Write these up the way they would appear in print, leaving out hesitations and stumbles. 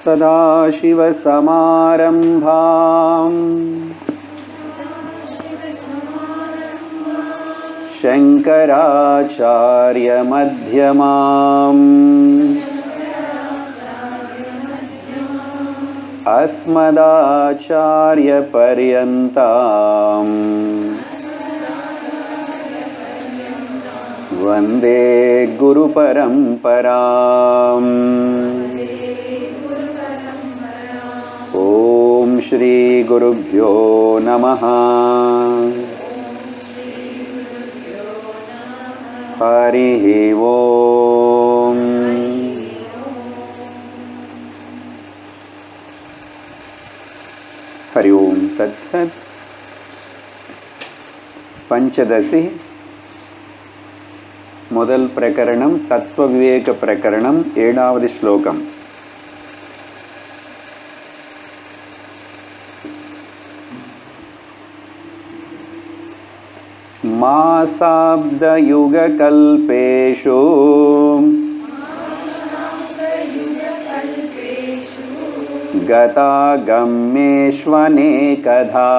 सदाशिवसमारम्भाम् शङ्कराचार्यमध्यमाम् अस्मदाचार्यपर्यन्ताम् वन्दे गुरुपरम्पराम्। ॐ श्री गुरुभ्यो नमः। हरिः ओम्। हरि ओम् तत्सत्। पंचदशी முதல் பிரகரணம் தத்துவ விவேக பிரகரணம் 7வது ஸ்லோகம். मासाब्दयुगकल्पेषु गतागम्येष्वनेकधा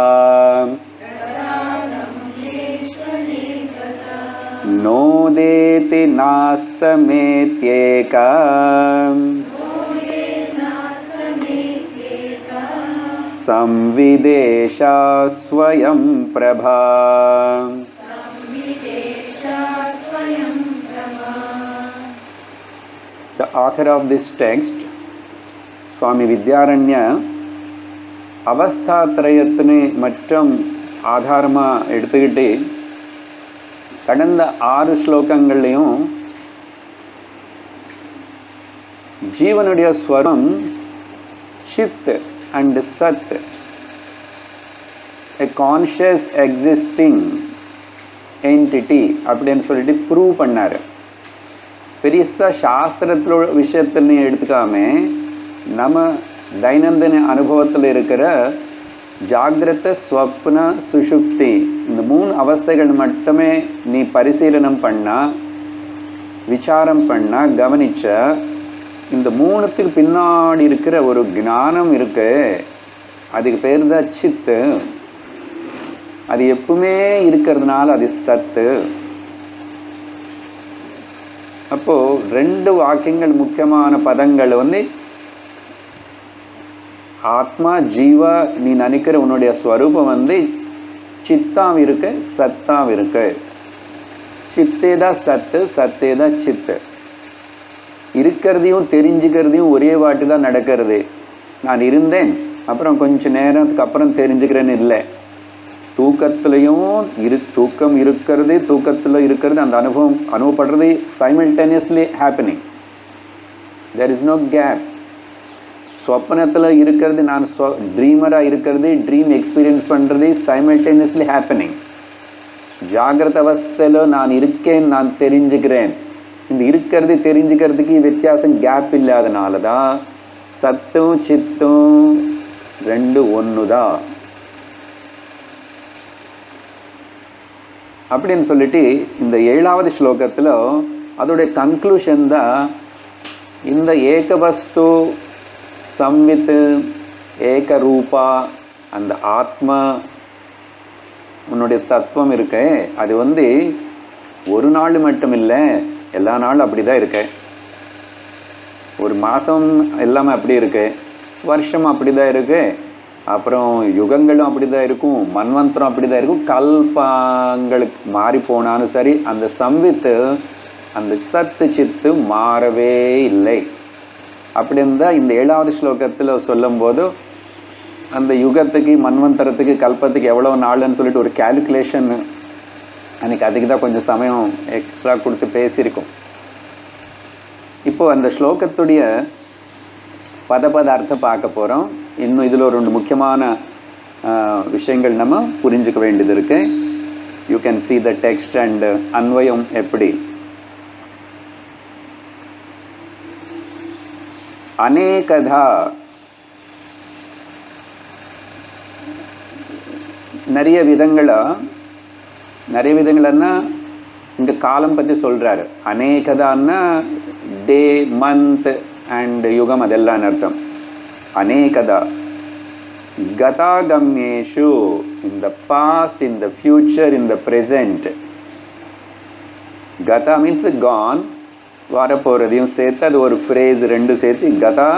नोदेति नास्तमेत्येका संविदेशा स्वयं Prabha. The author of this text, Swami Vidyaranya, அவஸ்தாத்ரயத்தினை மற்றும் ஆதாரமாக எடுத்துக்கிட்டு கடந்த 6 ஸ்லோகங்கள்லையும் ஜீவனுடைய ஸ்வரம் சித் அண்ட் சத், a conscious existing entity அப்படின்னு சொல்லிட்டு ப்ரூவ் பண்ணார். பெருசாக சாஸ்திரத்தில் விஷயத்தில் எடுத்துக்காம நம்ம தைனந்தின அனுபவத்தில் இருக்கிற ஜாகிரத ஸ்வப்ன சுஷுப்தி இந்த 3 அவஸ்தைகள் மட்டுமே நீ பரிசீலனம் பண்ணா, விசாரம் பண்ணா, கவனிச்ச இந்த 3த்துக்கு பின்னாடி இருக்கிற ஒரு ஞானம் இருக்கு, அதுக்கு பேர் தான் சித்து. அது எப்பவுமே இருக்கிறதுனால அது சத்து. அப்போ 2 வாக்கியங்கள் முக்கியமான பதங்கள் ஆத்மா ஜீவா நீ நினைக்கிற உன்னுடைய ஸ்வரூபம் சித்தாம் இருக்கு, சத்தாம் இருக்கு. சித்தேதா சத்து, சத்தேதா சித்து. இருக்கிறதையும் தெரிஞ்சுக்கிறதையும் ஒரே வாட்டி தான் நடக்கிறது. நான் இருந்தேன் அப்புறம் கொஞ்ச நேரத்துக்கு அப்புறம் தெரிஞ்சுக்கிறேன்னு இல்லை. தூக்கத்துலையும் தூக்கம் இருக்கிறது, தூக்கத்தில் இருக்கிறது, அந்த அனுபவப்படுறது simultaneously happening. There is no gap. ஸ்வப்னத்தில் இருக்கிறது, நான் ட்ரீமராக இருக்கிறது, ட்ரீம் எக்ஸ்பீரியன்ஸ் பண்ணுறது சைமல்டேனியஸ்லி ஹேப்பனிங். ஜாகிரத அவஸ்தையில் நான் இருக்கேன், நான் தெரிஞ்சுக்கிறேன். இந்த இருக்கிறது தெரிஞ்சுக்கிறதுக்கு வித்தியாசம் கேப் இல்லாதனால தான் சத்தும் சித்தும் 2 ஒன்று தான் அப்படின்னு சொல்லிட்டு இந்த 7வது ஸ்லோகத்தில் அதோடைய கன்க்ளூஷன் தான் இந்த ஏகவஸ்து சம்வித் ஏகரூபா அந்த ஆத்மா உன்னுடைய தத்துவம் இருக்கு. அது ஒரு நாள் மட்டும் இல்லை, எல்லா நாளும் அப்படி தான் இருக்கு. ஒரு மாதம் எல்லாமே அப்படி இருக்கு, வருஷம் அப்படி தான் இருக்கு, அப்புறம் யுகங்களும் அப்படி தான் இருக்கும், மன்வந்தரம் அப்படி தான் இருக்கும், கல்பங்களுக்கு மாறி போனாலும் சரி அந்த சம்வித்து அந்த சத்து சித்து மாறவே இல்லை. அப்படி இருந்தால் இந்த 7வது ஸ்லோகத்தில் சொல்லும்போது அந்த யுகத்துக்கு மன்வந்தரத்துக்கு கல்பத்துக்கு எவ்வளோ நாளுன்னு சொல்லிட்டு ஒரு கேல்குலேஷன் அன்றைக்கி அதுக்கு தான் கொஞ்சம் சமயம் எக்ஸ்ட்ரா கொடுத்து பேசியிருக்கோம். இப்போது அந்த ஸ்லோகத்துடைய பத அர்த்தம் பார்க்க போகிறோம். இன்னும் இதில் ஒரு 2 முக்கியமான விஷயங்கள் நம்ம புரிஞ்சுக்க வேண்டியது இருக்குது. You can see the text and அன்வயம் எப்படி. அநேகதா நிறைய விதங்கள்னா இங்கே காலம் பற்றி சொல்கிறாரு. அநேகதான்னா டே, மந்த் அண்ட் யுகம் அதெல்லாம் அர்த்தம். anekada. Gata gamyeshu, in the past, in the future, in the present. Gata means gone. வரப்போகிறதையும் சேர்த்து அது ஒரு ஃப்ரேஸ் ரெண்டு சேர்த்து கதா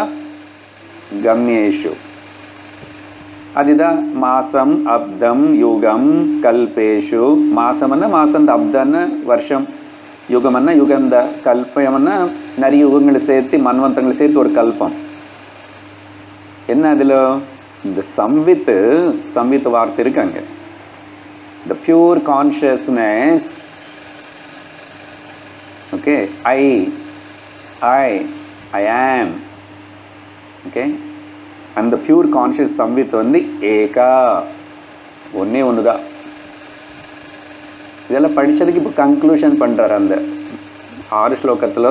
கம்யேஷு. அதுதான் மாசம், அப்தம், யுகம், கல்பேஷு. மாசம்னா மாசம், அப்தம்னா வருஷம், யுகம்னா யுகந்த, கல்பம்னா நிறைய யுகங்களை சேர்த்து மன்வந்தங்களை சேர்த்து ஒரு கல்பம். என்ன அதில் இந்த சம்வித் வார்த்தை இருக்காங்க. த pure consciousness. Okay, I am. Okay, அந்த பியூர் கான்ஷியஸ் சம்வித் வந்து ஏகா, ஒன்னே ஒன்று தான். இதெல்லாம் படித்ததுக்கு இப்போ கன்க்ளூஷன் பண்ணுறாரு. அந்த 6 ஸ்லோகத்தில்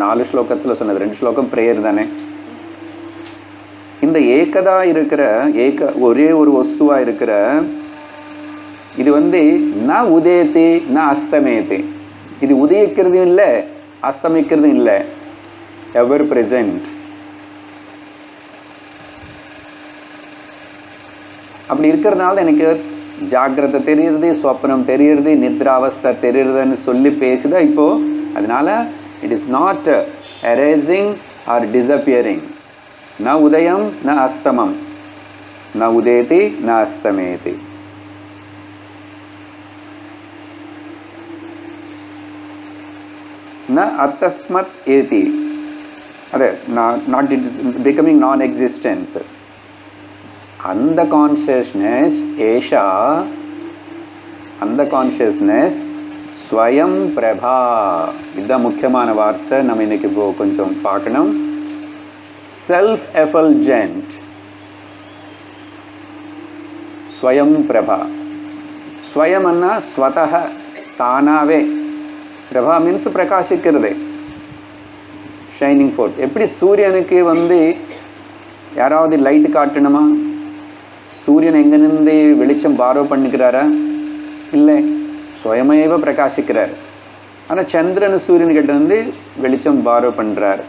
4 ஸ்லோகத்தில் சொன்னது 2 ஸ்லோகம் ப்ரேயர் தானே. இந்த ஏகதா இருக்கிற ஒரே ஒரு வஸ்துவாக இருக்கிற இது வந்து ந உதயத்தே ந அஸ்தமேத்தே. இது உதயிக்கிறதும் இல்லை அஸ்தமிக்கிறதும் இல்லை, எவர் பிரசன்ட். அப்படி இருக்கிறதுனால எனக்கு ஜாக்கிரதை தெரியுறது, ஸ்வப்னம் தெரியுறது, நித்ராவஸ்தை தெரியுறதுன்னு சொல்லி பேசுதா இப்போ. அதனால it is not erasing or disappearing. ந உதயம் ந அஸ்தமம், ந உதயதி ந அஸ்தமேதி. ந அத்தஸ்மத் ஏதி, அது நாட் இட் இஸ் பிகமிங் நான் எக்ஸிஸ்டன்ஸ். அந்த கான்ஷியஸ்னஸ் ஏஷா, அந்த கான்ஷியஸ்னஸ் ஸ்வயம் பிரபா. இதுதான் முக்கியமான வார்த்தை. நம்ம இன்னைக்கு இப்போ கொஞ்சம் பார்க்கணும். செல்ஃப் எஃபல்ஜென்ட், ஸ்வயம் பிரபா. ஸ்வயம்னா ஸ்வதஹ, தானாவே. பிரபா மீன்ஸ் பிரகாசிக்கிறது, ஷைனிங் ஃபோர்த். எப்படி சூரியனுக்கு வந்து யாராவது லைட்டு காட்டணுமா? சூரியன் எங்கேருந்து வெளிச்சம் பாரோ பண்ணிக்கிறாரா? இல்லை, சுயமேவ பிரகாசிக்கிறார். ஆனால் சந்திரன் சூரியன்கிட்ட இருந்து வெளிச்சம் பாரோ பண்ணுறார்.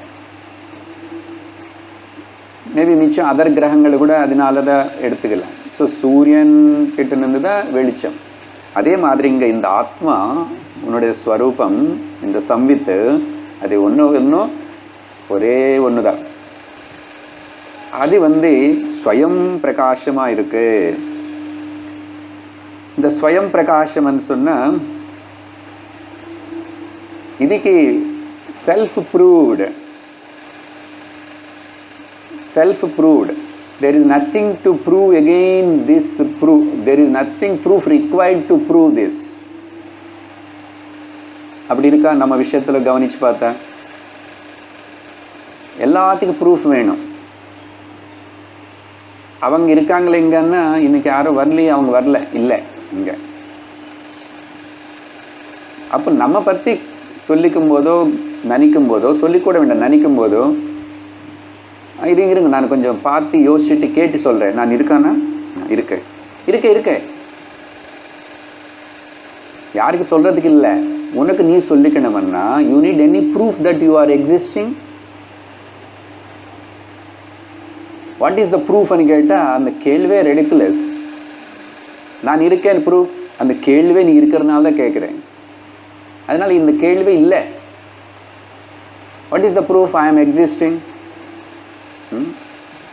மேபி மிச்சம் அதர் கிரகங்கள் கூட அதனால தான் எடுத்துக்கலாம். ஸோ சூரியன் கிட்ட இருந்து தான் வெளிச்சம். அதே மாதிரி இங்கே இந்த ஆத்மா, உன்னுடைய ஸ்வரூபம், இந்த சம்வித்து, அது ஒன்றும் ஒரே ஒன்று தான். அது வந்து ஸ்வயம் பிரகாசமாக இருக்கு. இந்த ஸ்வயம் பிரகாசம்னு சொன்னால் இதுக்கு self proved. There is nothing to prove again this proof. There is nothing proof required to prove this. அப்படி இருக்கா? நம்ம விஷயத்தில் கவனிச்சு பார்த்தா எல்லாத்துக்கும் ப்ரூஃப் வேணும். அவங்க இருக்காங்களே இங்கன்னா, இன்னைக்கு யாரும் வரலையே, அவங்க வரல, இல்லை இங்கே. அப்போ நம்ம பற்றி சொல்லிக்கும் போதோ நினைக்கும் போதோ, சொல்லிக்கூட வேண்டாம், நினைக்கும் போதோ இருங்க நான் கொஞ்சம் பார்த்து யோசிச்சுட்டு கேட்டு சொல்கிறேன். நான் இருக்கானா? இருக்கேன். யாருக்கு சொல்கிறதுக்கு இல்லை, உனக்கு நீ சொல்லிக்கணும்னா you need any proof that you are existing. What is the ப்ரூஃப்னு கேட்டால் அந்த கேள்வியே ரெடிகுலஸ். நான் இருக்கேன் ப்ரூஃப், அந்த கேள்வியே நீ இருக்கிறதுனால தான் கேட்குறேன். அதனால் இந்த கேள்வி இல்லை. வாட் இஸ் த ப்ரூஃப் ஐ ஆம் எக்ஸிஸ்டிங்?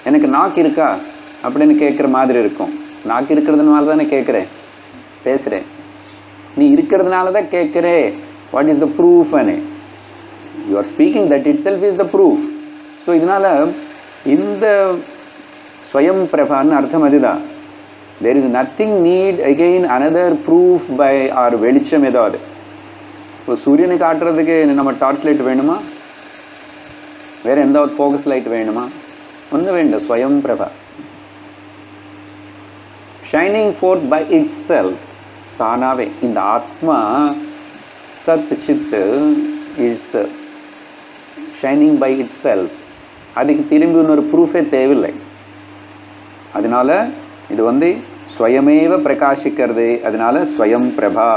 எனக்கு நாக்கு இருக்கா அப்படின்னு கேட்குற மாதிரி இருக்கும். நாக்கு இருக்கிறதுனால தானே கேட்குறேன், பேசுகிறேன். நீ இருக்கிறதுனால தான் கேட்குறே. What is the proof? You are speaking, that itself is the proof. So இதனால் இந்த ஸ்வயம் பிரபான்னு அர்த்தம் அதுதான். There is nothing need again another proof by ஆர் வெளிச்சம் ஏதாவது. இப்போ சூரியனை காட்டுறதுக்கு நம்ம டார்ச் லைட் வேணுமா? வேறு எந்தாவது ஃபோக்கஸ் லைட் வேணுமா? ஒன்று வேண்டும். ஸ்வயம் பிரபா, shining forth by itself, தானாகவே. இந்த ஆத்மா சத் சித்து it's shining by itself. அதுக்கு திரும்பி இன்னொரு ப்ரூஃபே தேவையில்லை. அதனால இது வந்து ஸ்வயமேவ பிரகாசிக்கிறது. அதனால ஸ்வயம் பிரபா.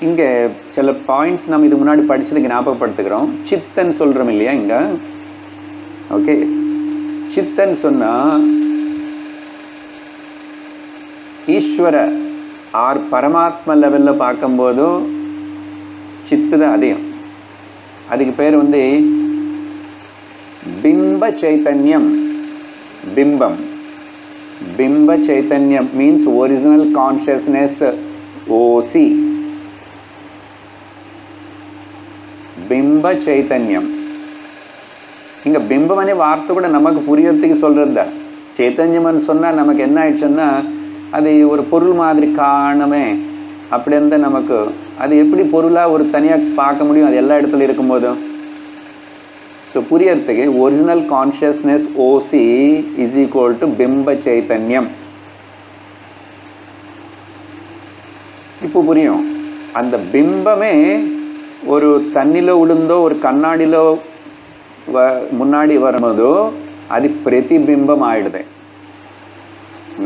இங்கே சில பாயிண்ட்ஸ் நம்ம இது முன்னாடி படிச்சதுக்கு ஞாபகப்படுத்துகிறோம். சித்தன் சொல்கிறோம் இல்லையா இங்கே. ஓகே, சித்தன் சொன்னால் ஈஸ்வர ஆர் பரமாத்மா லெவலில் பார்க்கும்போதும் சித்து தான் அதிகம். அதுக்கு பேர் வந்து பிம்ப சைத்தன்யம். பிம்பம், பிம்ப சைத்தன்யம் மீன்ஸ் ஒரிஜினல் கான்ஷியஸ்னஸ், ஓசி. பிம்ப சைத்தன்யம். இங்கே பிம்பம் அనే வார்த்தை கூட நமக்கு புரியறதுக்கு சொல்கிறது தான். சைத்தன்யம்னு சொன்னால் நமக்கு என்ன ஆயிடுச்சுன்னா அது ஒரு பொருள் மாதிரி காணமே அப்படி இருந்தால் நமக்கு அது எப்படி பொருளாக ஒரு தனியாக பார்க்க முடியும் அது எல்லா இடத்துல இருக்கும்போதும். ஸோ புரியறதுக்கு original consciousness OC is equal to பிம்ப சைத்தன்யம். இப்போ புரியும். அந்த பிம்பமே ஒரு தண்ணியில் விழுந்தோ ஒரு கண்ணாடியில் முன்னாடி வரும்போதோ அது பிரதிபிம்பம் ஆயிடுது.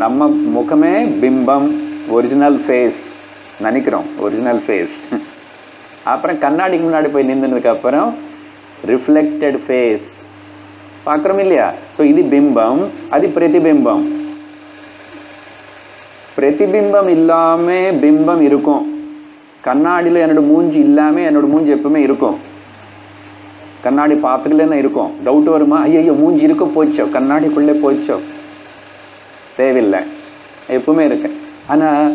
நம்ம முகமே பிம்பம், ஒரிஜினல் ஃபேஸ் நினைக்கிறோம், ஒரிஜினல் ஃபேஸ். அப்புறம் கண்ணாடிக்கு முன்னாடி போய் நின்றுனதுக்கு அப்புறம் ரிஃப்ளெக்டட் ஃபேஸ் பார்க்குறோம் இல்லையா. ஸோ இது பிம்பம், அது பிரதிபிம்பம். பிரதிபிம்பம் இல்லாமல் பிம்பம் இருக்கும். கண்ணாடியில் என்னோட மூஞ்சி இல்லாமல் என்னோட மூஞ்சி எப்பவுமே இருக்கும். கண்ணாடி பார்த்துக்கலன்னு இருக்கும். டவுட் வருமா, ஐயோ மூஞ்சி இருக்க போச்சோ, கண்ணாடிக்குள்ளே போச்சோ, தேவையில்லை, எப்பவுமே இருக்கு. ஆனால்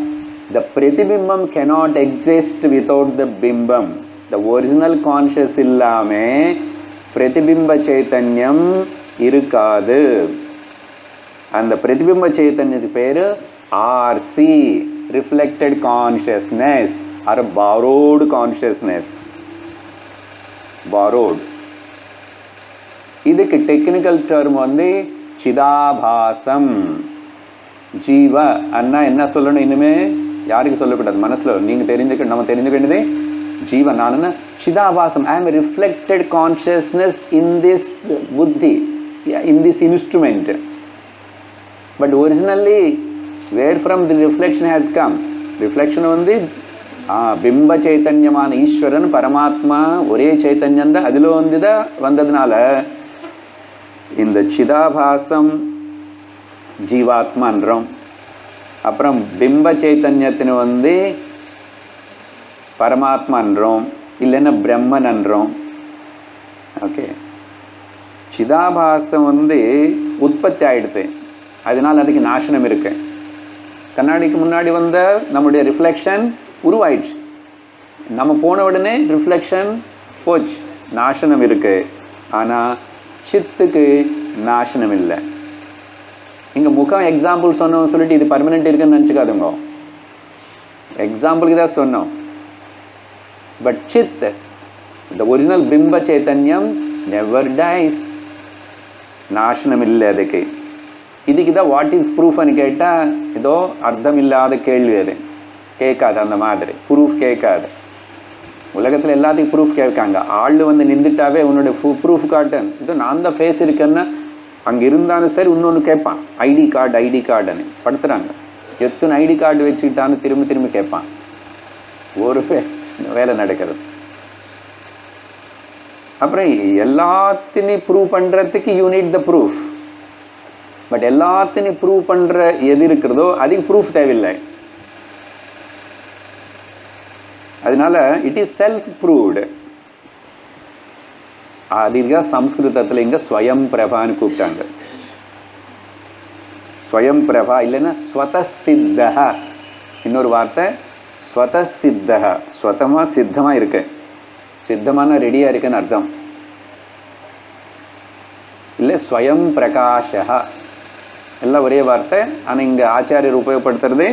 த பிரதிபிம்பம் cannot exist without the பிம்பம். த ஒரிஜினல் கான்ஷியஸ் இல்லாமல் பிரதிபிம்ப சைத்தன்யம் இருக்காது. அந்த பிரதிபிம்ப சைத்தன்யத்துக்கு பேர் RC, reflected consciousness or borrowed consciousness. borrowed. இதுக்கு டெக்னிக்கல் டேர்ம் வந்து சிதாபாசம். ஜீவ அண்ணா என்ன சொல்லணும், இனிமே யாருக்கு சொல்லக்கூடாது, மனசில் நீங்கள் தெரிஞ்சுக்க, நம்ம தெரிஞ்சுக்க வேண்டியது ஜீவன். நான் என்ன சிதாபாசம், I am reflected consciousness in this புத்தி, in this instrument. But originally where from the reflection has come. Reflection வந்து பிம்ப சைத்தன்யமான ஈஸ்வரன் பரமாத்மா ஒரே சைத்தன்யம் தான், அதில் வந்து தான் வந்ததுனால இந்த சிதாபாசம் ஜீவாத்மான்றோம். அப்புறம் பிம்ப சைத்தன்யத்தின் வந்து பரமாத்மான்றோம், இல்லைன்னா பிரம்மன்ன்றோம். ஓகே, சிதாபாசம் வந்து உற்பத்தி ஆகிடுது, அதனால் அதுக்கு நாசனம் இருக்கு. கண்ணாடிக்கு முன்னாடி வந்த நம்முடைய ரிஃப்ளெக்ஷன் உருவாயிடுச்சு, நம்ம போன உடனே ரிஃப்ளெக்ஷன் போச்சு, நாசனம் இருக்கு. ஆனால் சித்துக்கு நாசனம் இல்லை. இங்கே முகம் எக்ஸாம்பிள் சொன்னோம் சொல்லிட்டு இது பர்மனெண்ட் இருக்குன்னு நினச்சிக்காதுங்க, எக்ஸாம்பிளுக்கு தான் சொன்னோம். பட் சித், த ஒரிஜினல் பிம்ப சைத்தன்யம் நெவர் டைஸ், நாசனம் இல்லை அதுக்கு. இதுக்கு தான் வாட் இஸ் ப்ரூஃப்னு கேட்டால் ஏதோ அர்த்தம் இல்லாத கேள்வி, அது கேட்காது. அந்த மாதிரி ப்ரூஃப் கேட்காது. உலகத்தில் எல்லாத்துக்கும் ப்ரூஃப் கேட்காங்க. ஆள் வந்து நின்றுட்டாவே உன்னோட ப்ரூஃப் காட்டுன்னு, இது நான் தான் ஃபேஸ் இருக்கேன்னா அங்கே இருந்தாலும் சரி இன்னொன்று கேட்பான், ஐடி கார்டுன்னு படுத்துகிறாங்க. எத்தனை ஐடி கார்டு வச்சுக்கிட்டான்னு திரும்ப திரும்ப கேட்பான். ஒரு வேலை நடக்கிறது. அப்புறம் எல்லாத்தையும் ப்ரூவ் பண்ணுறதுக்கு you need the proof. But எல்லாத்தையும் ப்ரூவ் பண்ணுற எது இருக்கிறதோ அதுக்கு ப்ரூஃப் தேவையில்லை. அதனால இட் இஸ் செல்ஃப் ப்ரூவ்டு. அதுக்காக சம்ஸ்கிருதத்தில் இங்கே ஸ்வயம் பிரபான்னு கூப்பிட்டாங்க. ஸ்வயம் பிரபா இல்லைன்னா ஸ்வதசித்தா. இன்னொரு வார்த்தை ஸ்வதசித்தா, ஸ்வதமாக சித்தமாக இருக்கு, சித்தமான ரெடியாக இருக்குன்னு அர்த்தம். இல்லை ஸ்வயம் பிரகாஷா, எல்லாம் ஒரே வார்த்தை. ஆனால் இங்கே ஆச்சாரியர் உபயோகப்படுத்துறது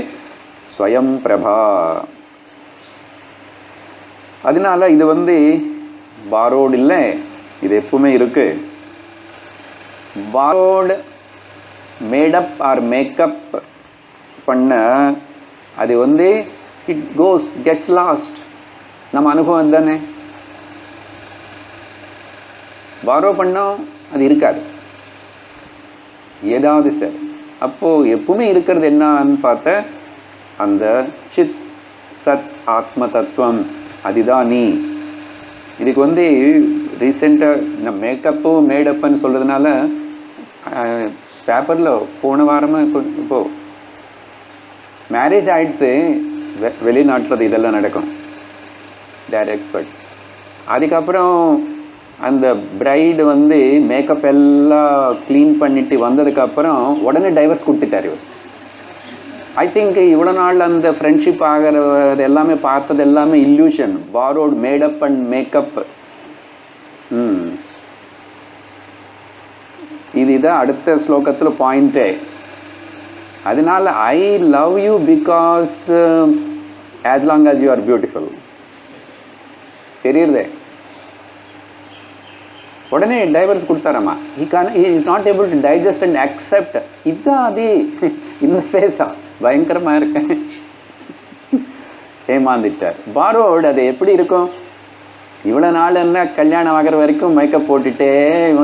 ஸ்வயம் பிரபா. அதனால இது வந்து பாரோடு இல்லை, இது எப்பவுமே இருக்கு. பாரோடு மேடப் ஆர் மேக்கப் பண்ண அது வந்து இட் கோஸ் கெட்ஸ் லாஸ்ட். நம்ம அனுபவம் தானே. பாரோ பண்ணோம் அது இருக்காது, ஏதாவது சரி. அப்போது எப்பவுமே இருக்கிறது என்னன்னு பார்த்த அந்த சித் சத் ஆத்ம தத்துவம் அதுதான் நீ. இதுக்கு வந்து ரீசெண்டாக இந்த மேக்கப்பு மேடப்புன்னு சொல்கிறதுனால பேப்பரில் போன வாரமாக இப்போது மேரேஜ் ஆகிடுத்து வெளிநாட்டில் இதெல்லாம் நடக்கும், தேர் எக்ஸ்பர்ட். அதுக்கப்புறம் அந்த பிரைடு வந்து மேக்கப் எல்லாம் க்ளீன் பண்ணிட்டு வந்ததுக்கப்புறம் உடனே டைவர்ஸ் கொடுத்துட்டார் இவர். ஐ திங்க் இவ்வளோ நாள் அந்த ஃப்ரெண்ட்ஷிப் ஆகிறது எல்லாமே பார்த்தது எல்லாமே illusion, borrowed made up and makeup. இதுதான் அடுத்த ஸ்லோகத்தில் பாயிண்ட்டே. அதனால I love you because as long as you are beautiful. தெரியுறதே, உடனே divorce கொடுத்தாரம்மா. he is not able to digest and accept. இதுதான் அது இந்த ஃபேஸா பயங்கரமாக இருக்கேன் ஏமாந்துட்டார். பாரோடு அது எப்படி இருக்கும்? இவ்வளோ நாள் என்ன கல்யாணம் ஆகிற வரைக்கும் மேக்கப் போட்டுகிட்டே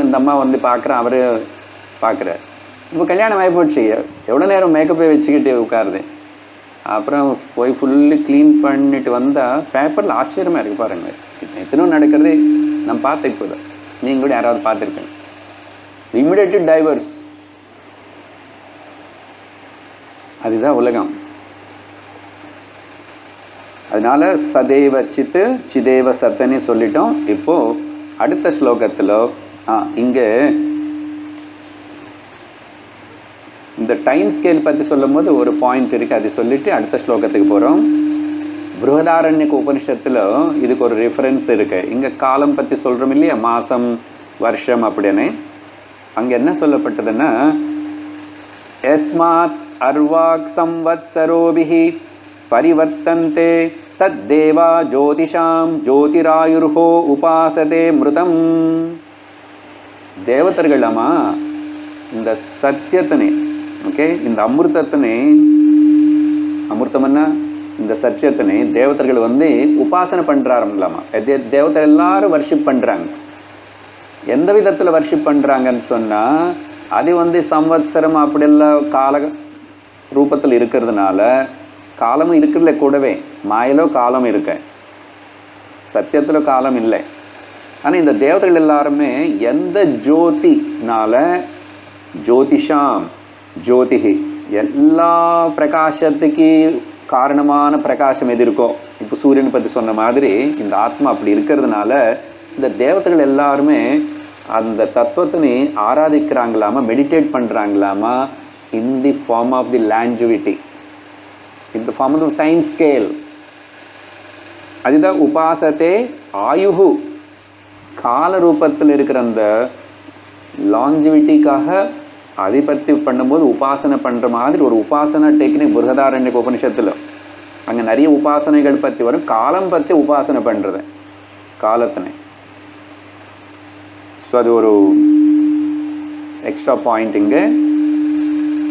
இந்த அம்மா வந்து பார்க்குறேன், அவர் பார்க்குறார். இப்போ கல்யாணம் ஆகி போச்சு, எவ்வளோ நேரம் மேக்கப்பை வச்சுக்கிட்டு உட்காருது. அப்புறம் போய் ஃபுல்லு க்ளீன் பண்ணிட்டு வந்தால் பேப்பரில் ஆச்சரியமாக இருக்குது பாருங்கள். எத்தனோ நடக்கிறது நம்ம பார்த்து இப்போது நீங்கள் கூட யாராவது பார்த்துருப்பேன். Immediately divorce. அதுதான் உலகம். அதனால சதேவ சித்து சிதேவ சத்தன்னு சொல்லிட்டோம். இப்போது அடுத்த ஸ்லோகத்தில் இங்கே இந்த டைம் ஸ்கேல் பற்றி சொல்லும் போது ஒரு பாயிண்ட் இருக்குது, அது சொல்லிவிட்டு அடுத்த ஸ்லோகத்துக்கு போகிறோம். பிருஹதாரண்யக உபனிஷத்தில் இதுக்கு ஒரு ரெஃபரன்ஸ் இருக்குது. இங்கே காலம் பற்றி சொல்கிறோம் இல்லையா, மாதம் வருஷம் அப்படின்னு. அங்கே என்ன சொல்லப்பட்டதுன்னா, யஸ்மாத் அர்வாக் சம்வத்சரோபிஹி பரிவர்த்தந்தே தத் தேவா ஜோதிஷாம் ஜோதிராயுர்ஹோ உபாசதே மிருதம். தேவதர்களாமா இந்த சத்தியத்தினை, ஓகே, இந்த அமிர்தத்தினை, அமிர்தம்னா இந்த சத்தியத்தினை தேவதர்கள் வந்து உபாசனை பண்ணுறாருலாமா. தேவதர் எல்லாரும் வர்ஷிப் பண்ணுறாங்க. எந்த விதத்தில் வர்ஷிப் பண்ணுறாங்கன்னு சொன்னால், அது வந்து சம்வத்சரம் அப்படியெல்லாம் கால ரூபத்தில் இருக்கிறதுனால, காலமும் இருக்கிறதுல கூடவே மாயிலோ காலம் இருக்க, சத்தியத்தில் காலம் இல்லை. ஆனால் இந்த தேவதைகள் எல்லாருமே எந்த ஜோதினால, ஜோதிஷாம் ஜோதிஹி, எல்லா பிரகாசத்துக்கு காரணமான பிரகாசம் எது இருக்கோ, இப்போ சூரியனை பற்றி சொன்ன மாதிரி இந்த ஆத்மா அப்படி இருக்கிறதுனால இந்த தேவதைகள் எல்லாருமே அந்த தத்துவத்தினை ஆராதிக்கிறாங்களாமா, மெடிடேட் பண்ணுறாங்களாமா, in the form of the longevity, in the form of the time scale. அதுதான் உபாசத்தே ஆயுஹு, கால ரூபத்தில் இருக்கிற அந்த லாஞ்சிவிட்டிக்காக அதை பற்றி பண்ணும்போது உபாசனை பண்ணுற மாதிரி ஒரு உபாசனா டெக்னிக் பிருஹதாரண்யக உபனிஷத்தில். அங்கே நிறைய உபாசனைகள் பற்றி வரும், காலம் பற்றி உபாசனை பண்ணுறது, காலத்தினை. ஸோ அது ஒரு எக்ஸ்ட்ரா பாயிண்ட் இங்கே.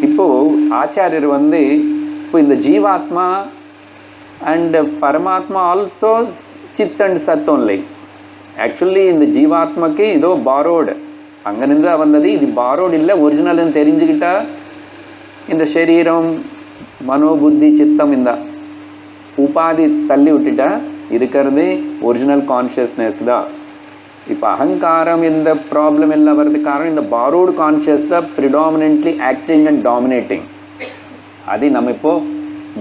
இப்போது ஆச்சாரியர் வந்து இப்போ இந்த ஜீவாத்மா அண்ட் பரமாத்மா ஆல்சோ சித் அண்ட் சத் ஒன்லி. ஆக்சுவலி இந்த ஜீவாத்மாக்கு இதோ பாரோடு அங்கேருந்து வந்தது, இது பாரோடு இல்லை, ஒரிஜினல்னு தெரிஞ்சுக்கிட்டா இந்த சரீரம் மனோபுத்தி சித்தம் இந்த உபாதி தள்ளி விட்டுட்டா இருக்கிறது ஒரிஜினல் கான்ஷியஸ்னஸ் தான். இப்போ அகங்காரம் இந்த ப்ராப்ளம் எல்லாம் வர்றதுக்கு காரணம் இந்த பாரோடு கான்ஷியஸ் தான் ப்ரிடாமினென்ட்லி ஆக்டிங் அண்ட் டாமினேட்டிங். அதை நம்ம இப்போது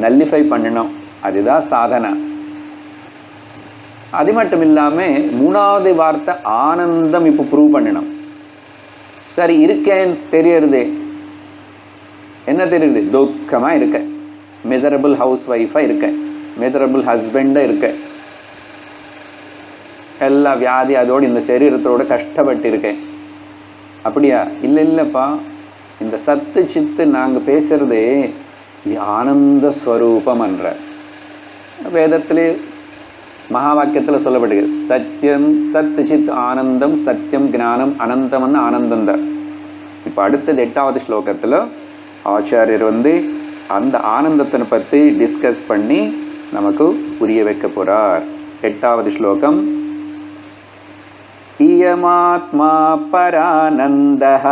நல்லிஃபை பண்ணணும், அதுதான் சாதனை. அது மட்டும் இல்லாமல் மூணாவது வார்த்தை ஆனந்தம் இப்போ ப்ரூவ் பண்ணணும். சரி, இருக்கேன்னு தெரியறது, என்ன தெரியுது? துக்கமாக இருக்க, மிசரபிள் ஹவுஸ் ஒய்ஃபாக இருக்க, மிசரபிள் ஹஸ்பண்டாக இருக்க, எல்லா வியாதி அதோடு இந்த சரீரத்தோடு கஷ்டப்பட்டு இருக்கேன். அப்படியா? இல்லை இல்லைப்பா, இந்த சத்து சித்து நாங்கள் பேசுகிறது ஆனந்த ஸ்வரூபம் என்ற வேதத்திலே மகா வாக்கியத்தில் சொல்லப்பட்டிருக்கு. சத்தியம் சத் சித் ஆனந்தம், சத்தியம் ஞானம் அனந்தம்னு ஆனந்தம் தான். இப்போ அடுத்தது 8வது ஸ்லோகத்தில் ஆச்சாரியர் வந்து அந்த ஆனந்தத்தை பற்றி டிஸ்கஸ் பண்ணி நமக்கு புரிய வைக்க போகிறார். 8வது ஸ்லோகம். இயமாத்மா பரானந்தஹ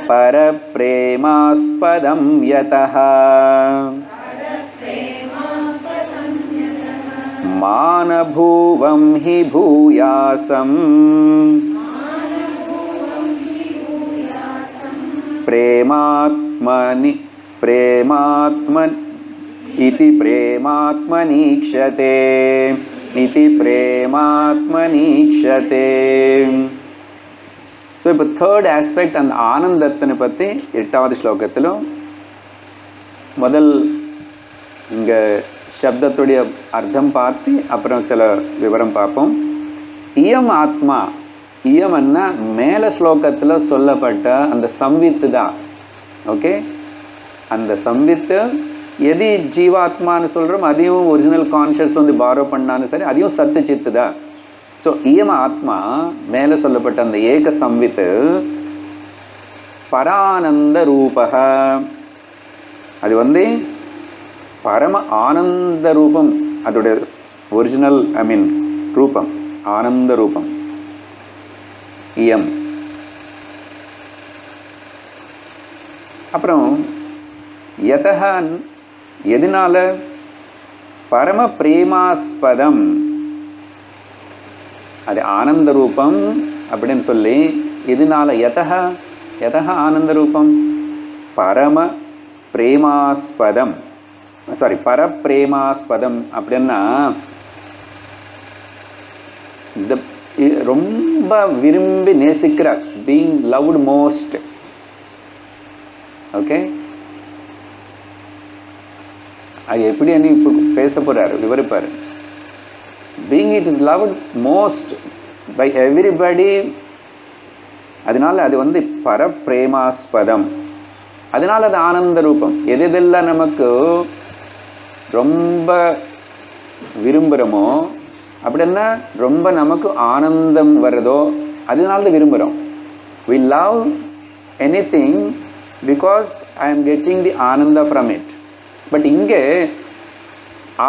परप्रेमास्पदं यतः मानभुवं हि भूयासं प्रेमात्मनि इति प्रेमात्मनीक्षते इति प्रेमात्मनीक्षते. ஸோ இப்போ தேர்ட் ஆஸ்பெக்ட் அந்த ஆனந்தத்தினை பற்றி 8வது ஸ்லோகத்திலும் முதல் இங்கே சப்தத்துடைய அர்த்தம் பார்த்து அப்புறம் சில விவரம் பார்ப்போம். இயம் ஆத்மா, இயம்னா மேலே ஸ்லோகத்தில் சொல்லப்பட்ட அந்த சம்வித்து தான். ஓகே, அந்த சம்வித்து எது ஜீவாத்மான்னு சொல்கிறோம் அதையும் ஒரிஜினல் கான்ஷியஸ் வந்து பாரோ பண்ணாலும் சரி அதையும் சத்து சித்து தான். ஸோ இயம் ஆத்மா மேலே சொல்லப்பட்ட அந்த ஏக சம்வித்து பரானந்த ரூபக, அது வந்து பரம ஆனந்த ரூபம், அதோடைய ஒரிஜினல் ரூபம் ஆனந்த ரூபம் இயம். அப்புறம் யதஹன் எதனால, பரம பிரேமாஸ்பதம், அது ஆனந்த ரூபம் அப்படின்னு சொல்லி இதனால யதஹ ஆனந்த ரூபம் பரம பிரேமாஸ்பதம், சாரி பரப்பிரேமாஸ்பதம் அப்படின்னா ரொம்ப விரும்பி நேசிக்கிற, பீயிங் லவ்டு மோஸ்ட். ஓகே, அது எப்படி அனி இப்போ பேச போறாரு, விவரிப்பாரு. Being it is loved most by everybody, அதனால அது வந்து பரப்பிரேமாஸ்பதம், அதனால அது ஆனந்த ரூபம். எதெல்லாம் நமக்கு ரொம்ப விரும்புகிறோமோ அப்படின்னா ரொம்ப நமக்கு ஆனந்தம் வருதோ அதனால தான் விரும்புகிறோம். we love anything because I am getting the Ananda from it. But இங்கே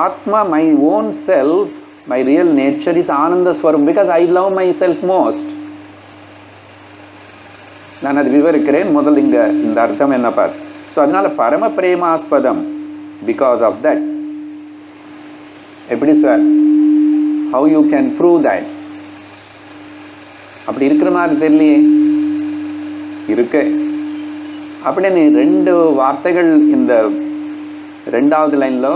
ஆத்மா, my own self, my real nature is ஆனந்த ஸ்வரம், because I love myself most. நான் அது விவரிக்கிறேன். முதல் இங்கே இந்த அர்த்தம் என்ன பார்த்து. ஸோ அதனால பரம பிரேமாஸ்பதம், பிகாஸ் ஆஃப் தட். எப்படி sir, how you can prove that? அப்படி இருக்கிற மாதிரி தெரியலையே. இருக்கு அப்படின்னு 2 வார்த்தைகள் இந்த 2வது லைன்ல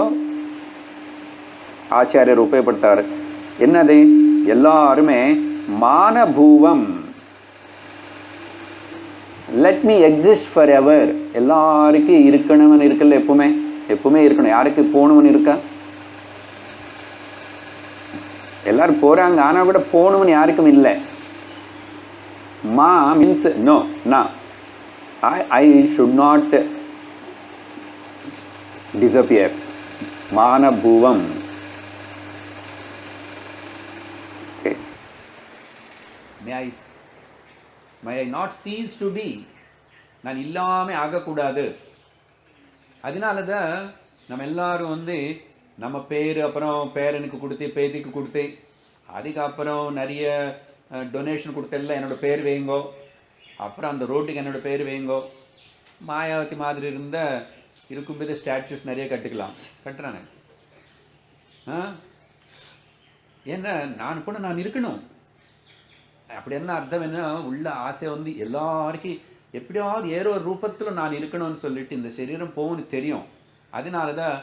ஆச்சாரியர் உபயோகப்படுத்தாரு. என்னது, எல்லாருமே மானபூவம், let me exist forever, எல்லாருக்கும் இருக்கணும்னு இருக்குல்ல, எப்பவுமே இருக்கணும். யாருக்கு போகணும்னு இருக்கா? எல்லாரும் போறாங்க, ஆனா கூட போகணும்னு யாருக்கும் இல்லை. மா மீன்ஸ் நோ, நான் ஐ ஷுட் நாட் டிசப்பியர். மானபூவம். May I not cease to be, நான் இல்லாமல் ஆகக்கூடாது. அதனால தான் நம்ம எல்லாரும் வந்து நம்ம பேர் அப்புறம் பேரனுக்கு கொடுத்து பேத்திக்கு கொடுத்து அதுக்கப்புறம் நிறைய டொனேஷன் கொடுத்தெல்லாம் என்னோட பேர் வைங்கோ, அப்புறம் அந்த ரோட்டுக்கு என்னோட பேர் வைங்கோ. மாயாவதி மாதிரி இருக்கும்போது ஸ்டாச்சுஸ் நிறைய கட்டுறாங்க. ஏன்னா நான் இருக்கணும். அப்படி என்ன அர்த்தம், என்ன உள்ள ஆசை வந்து எல்லாருக்கும் எப்படியாவது ஏதோ ஒரு ரூபத்தில் நான் இருக்கணும்னு சொல்லிட்டு இந்த சரீரம் போகும்னு தெரியும். அதனால தான்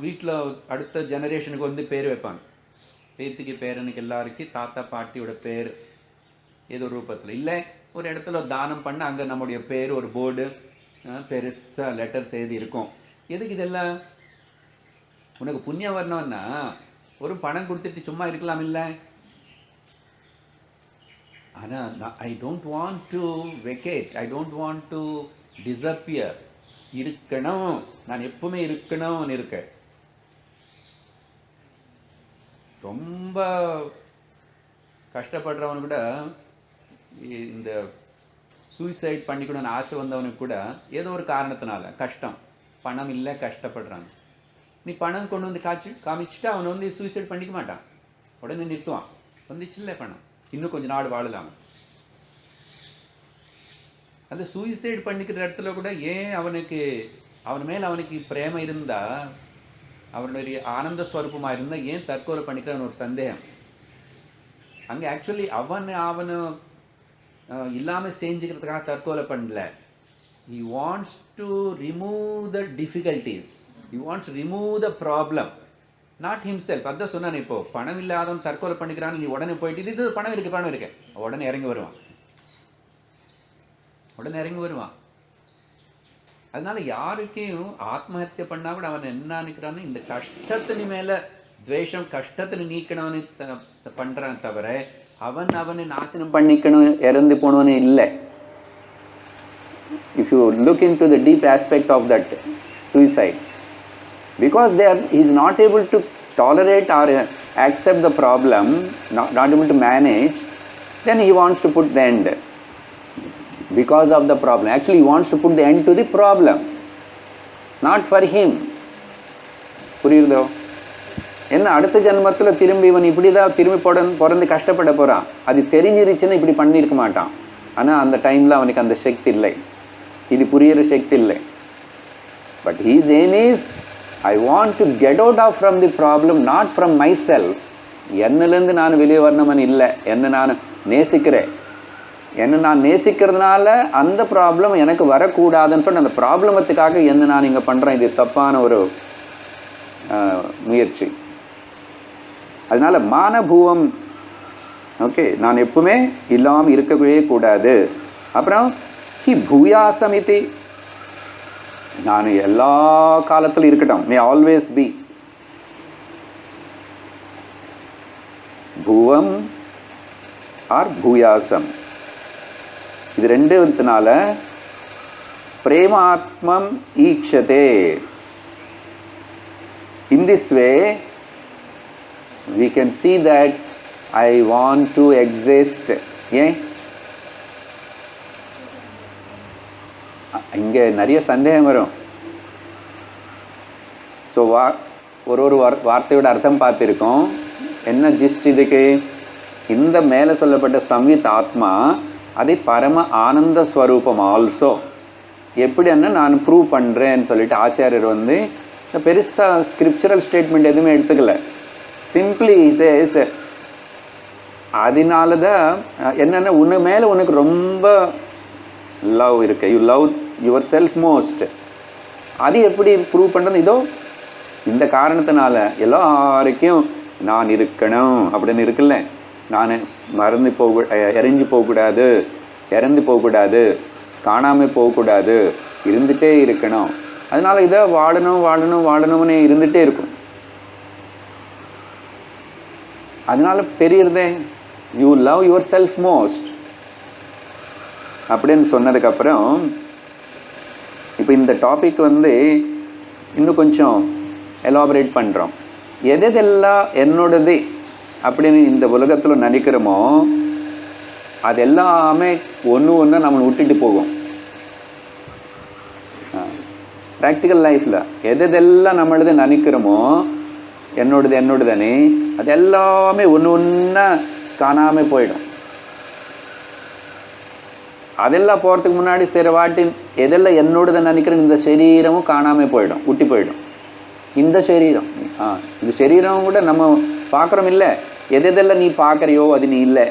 வீட்டில் அடுத்த ஜெனரேஷனுக்கு வந்து பேர் வைப்பாங்க. பேத்திக்கு பேரனுக்கு எல்லாருக்கும் தாத்தா பாட்டியோட பேர் ஏதோ ரூபத்தில், இல்லை ஒரு இடத்துல தானம் பண்ண அங்கே நம்முடைய பேர் ஒரு போர்டு பெருசாக லெட்டர்ஸ் எழுதி இருக்கும். எதுக்கு இதெல்லாம்? உனக்கு புண்ணியம் வரணும்னா ஒரு பணம் கொடுத்துட்டு சும்மா இருக்கலாம் இல்லை. ஆனால் I don't want to vacate, I don't want to disappear. இருக்கணும், நான் எப்பவுமே இருக்கணும்னு இருக்கேன். ரொம்ப கஷ்டப்படுறவனு கூட, இந்த சூசைட் பண்ணிக்கணும்னு ஆசை வந்தவனுக்கு கூட ஏதோ ஒரு காரணத்தினால கஷ்டம், பணம் இல்லை, கஷ்டப்படுறாங்க. நீ பணம் கொண்டு வந்து காமிச்சிட்டா அவனை வந்து சூசைட் பண்ணிக்க மாட்டான், உடனே நிறுத்துவான். வந்துச்சு இல்லை பணம், இன்னும் கொஞ்சம் நாள் வாழலாம். அந்த சூசைட் பண்ணிக்கிற இடத்துல கூட ஏன் அவன் மேலே அவனுக்கு பிரேமம் இருந்தால், அவனுடைய ஆனந்த ஸ்வரூபமாக இருந்தால் ஏன் தற்கொலை பண்ணிக்கிறான்னு ஒரு சந்தேகம். அங்கே ஆக்சுவலி அவனு இல்லாமல் செஞ்சுக்கிறதுக்காக தற்கொலை பண்ணல. He wants to remove the difficulties. He wants to remove the problem. Not himself. அதான் சொன்னான், இப்போ பணம் இல்லாதவன் தற்கொலை பண்ணிக்கிறான்னு நீ உடனே போயிட்டு இது பணம் இருக்கு உடனே இறங்கி வருவான். அதனால யாருக்கையும் ஆத்மஹத்தியை பண்ணா கூட அவன் என்ன நினைக்கிறான்னு, இந்த கஷ்டத்தின் மேல துவேஷம், கஷ்டத்தை நீக்கணும்னு பண்றான் தவிர அவனை நாசனம் பண்ணிக்கணும் இறந்து போனவனு இல்லை. If you look into the deep aspect of that suicide, because he is not able to tolerate or accept the problem, not able to manage, then he wants to put the end. Because of the problem, actually he wants to put the end to the problem, not for him. புரியுதோ? என்ன அடுத்த ஜென்மத்தில் திரும்பி இவன் இப்படி தான் திரும்பி பிறந்து கஷ்டப்பட போகிறான். அது தெரிஞ்சிருச்சுன்னா இப்படி பண்ணியிருக்க மாட்டான். ஆனால் அந்த டைமில் அவனுக்கு அந்த சக்தி இல்லை, இது புரியிற சக்தி இல்லை. But he's aim is, I want to get out of from the problem, not from myself. என்னிலேருந்து நான் வெளியே வரணும்னு இல்லை, என்னை நான் நேசிக்கிறேன். என்னை நான் நேசிக்கிறதுனால அந்த ப்ராப்ளம் எனக்கு வரக்கூடாதுன்னு சொல்லி அந்த ப்ராப்ளமத்துக்காக என்ன நான் இங்கே பண்ணுறேன். இது தப்பான ஒரு முயற்சி. அதனால மானபூவம், ஓகே, நான் எப்பவுமே இல்லாமல் இருக்கவே கூடாது. அப்புறம் ஹி பூயாசமிதி, நான் எல்லா காலத்திலும் இருக்கட்டும், மே ஆல்வேஸ் பி. பூவம் ஆர் பூயாசம், இது ரெண்டு விதத்தினால பிரேமாத்மம் ஈக்ஷதே. In this way we can see that I want to exist. ஏன் இங்கே நிறைய சந்தேகம் வரும். ஸோ ஒரு வார்த்தையோட அர்த்தம் பார்த்துருக்கோம். என்ன ஜிஸ்ட் இதுக்கு? இந்த மேலே சொல்லப்பட்ட சம்வித் ஆத்மா அதை பரம ஆனந்த ஸ்வரூபம் ஆல்சோ. எப்படின்னா நான் ப்ரூவ் பண்ணுறேன்னு சொல்லிட்டு ஆச்சாரியர் பெருசாக ஸ்கிரிப்சுரல் ஸ்டேட்மெண்ட் எதுவுமே எடுத்துக்கல. சிம்பிளி சேஸ், அதனால தான் என்னென்னா உன்னை மேலே உனக்கு ரொம்ப லவ் இருக்கு, you love your self most. அது எப்படி ப்ரூவ் பண்ணுறது? இதோ இந்த காரணத்தினால எல்லாருக்கும் நான் இருக்கணும் அப்படின்னு இருக்குல்ல. நான் இறந்து போகக்கூடாது, காணாமல் போகக்கூடாது, இருந்துகிட்டே இருக்கணும். அதனால் இதை வாழணும்னு இருந்துகிட்டே இருக்கும். அதனால பெரியதே, you love your self most அப்படின்னு சொன்னதுக்கப்புறம் இப்போ இந்த டாபிக் இன்னும் கொஞ்சம் எலாபரேட் பண்ணுறோம். எதெல்லாம் என்னோடது அப்படின்னு இந்த உலகத்தில் நினைக்கிறோமோ அது எல்லாமே ஒன்று நம்ம விட்டுட்டு போகும். ப்ராக்டிக்கல் லைஃப்பில் எதெல்லாம் நம்மளது நினைக்கிறோமோ என்னோடதுன்னு அது எல்லாமே ஒன்றா காணாமல் போயிடும். அதெல்லாம் போகிறதுக்கு முன்னாடி சில வாட்டி எதெல்லாம் என்னோடதை நினைக்கிறேன் இந்த சரீரமும் காணாமல் போயிடும், விட்டு போயிடும். இந்த சரீரம் இந்த சரீரம் கூட நம்ம பார்க்குறோம் இல்லை, எதெல்லாம் நீ பார்க்குறியோ அது நீ இல்லை.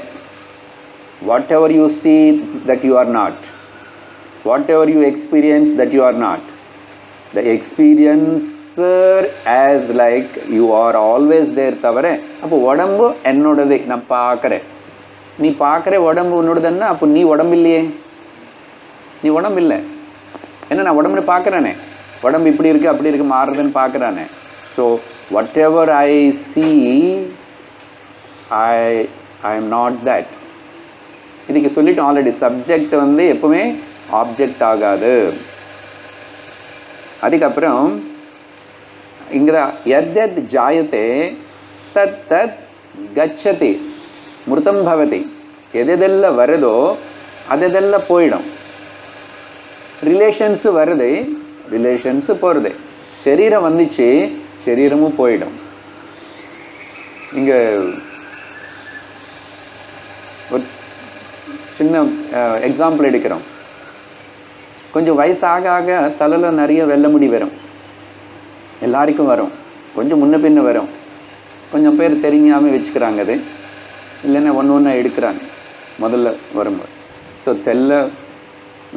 What ever you see that you are not, whatever you experience that you are not. The experiencer as like you are always there தவிர, அப்போ உடம்பு என்னோடது நான் பார்க்குறேன், நீ பார்க்குற உடம்பு உன்னோடதுன்னா அப்போ நீ உடம்பு இல்லையே, நீ உடம்பு இல்லை. ஏன்னா நான் உடம்புல பார்க்குறானே, உடம்பு இப்படி இருக்குது அப்படி இருக்குது மாறுறதுன்னு பார்க்குறானே. So whatever I see I am not that. இதுக்கு சொல்லிட்டு ஆல்ரெடி சப்ஜெக்ட் எப்பவுமே ஆப்ஜெக்ட் ஆகாது. அதுக்கப்புறம் இங்கே யத் ஜாயத்தே தத் தத் கச்சதி மிருதம் பவதி. எதெல்லாம் வருதோ அதெல்லாம் போயிடும். ரிலேஷன்ஸு வருது, ரிலேஷன்ஸு போகிறது. சரீரம் வந்துச்சு, சரீரமும் போயிடும். இங்கே ஒரு சின்ன எக்ஸாம்பிள் எடுக்கிறோம். கொஞ்சம் வயசாக ஆக தலையில் நிறைய வெள்ளை முடி வரும், எல்லாருக்கும் வரும், கொஞ்சம் முன்ன பின்ன வரும். கொஞ்சம் பேர் தெரியாமல் வச்சுக்கிறாங்க, அது இல்லைன்னா ஒன்று எடுக்கிறாங்க முதல்ல வரும்போது. ஸோ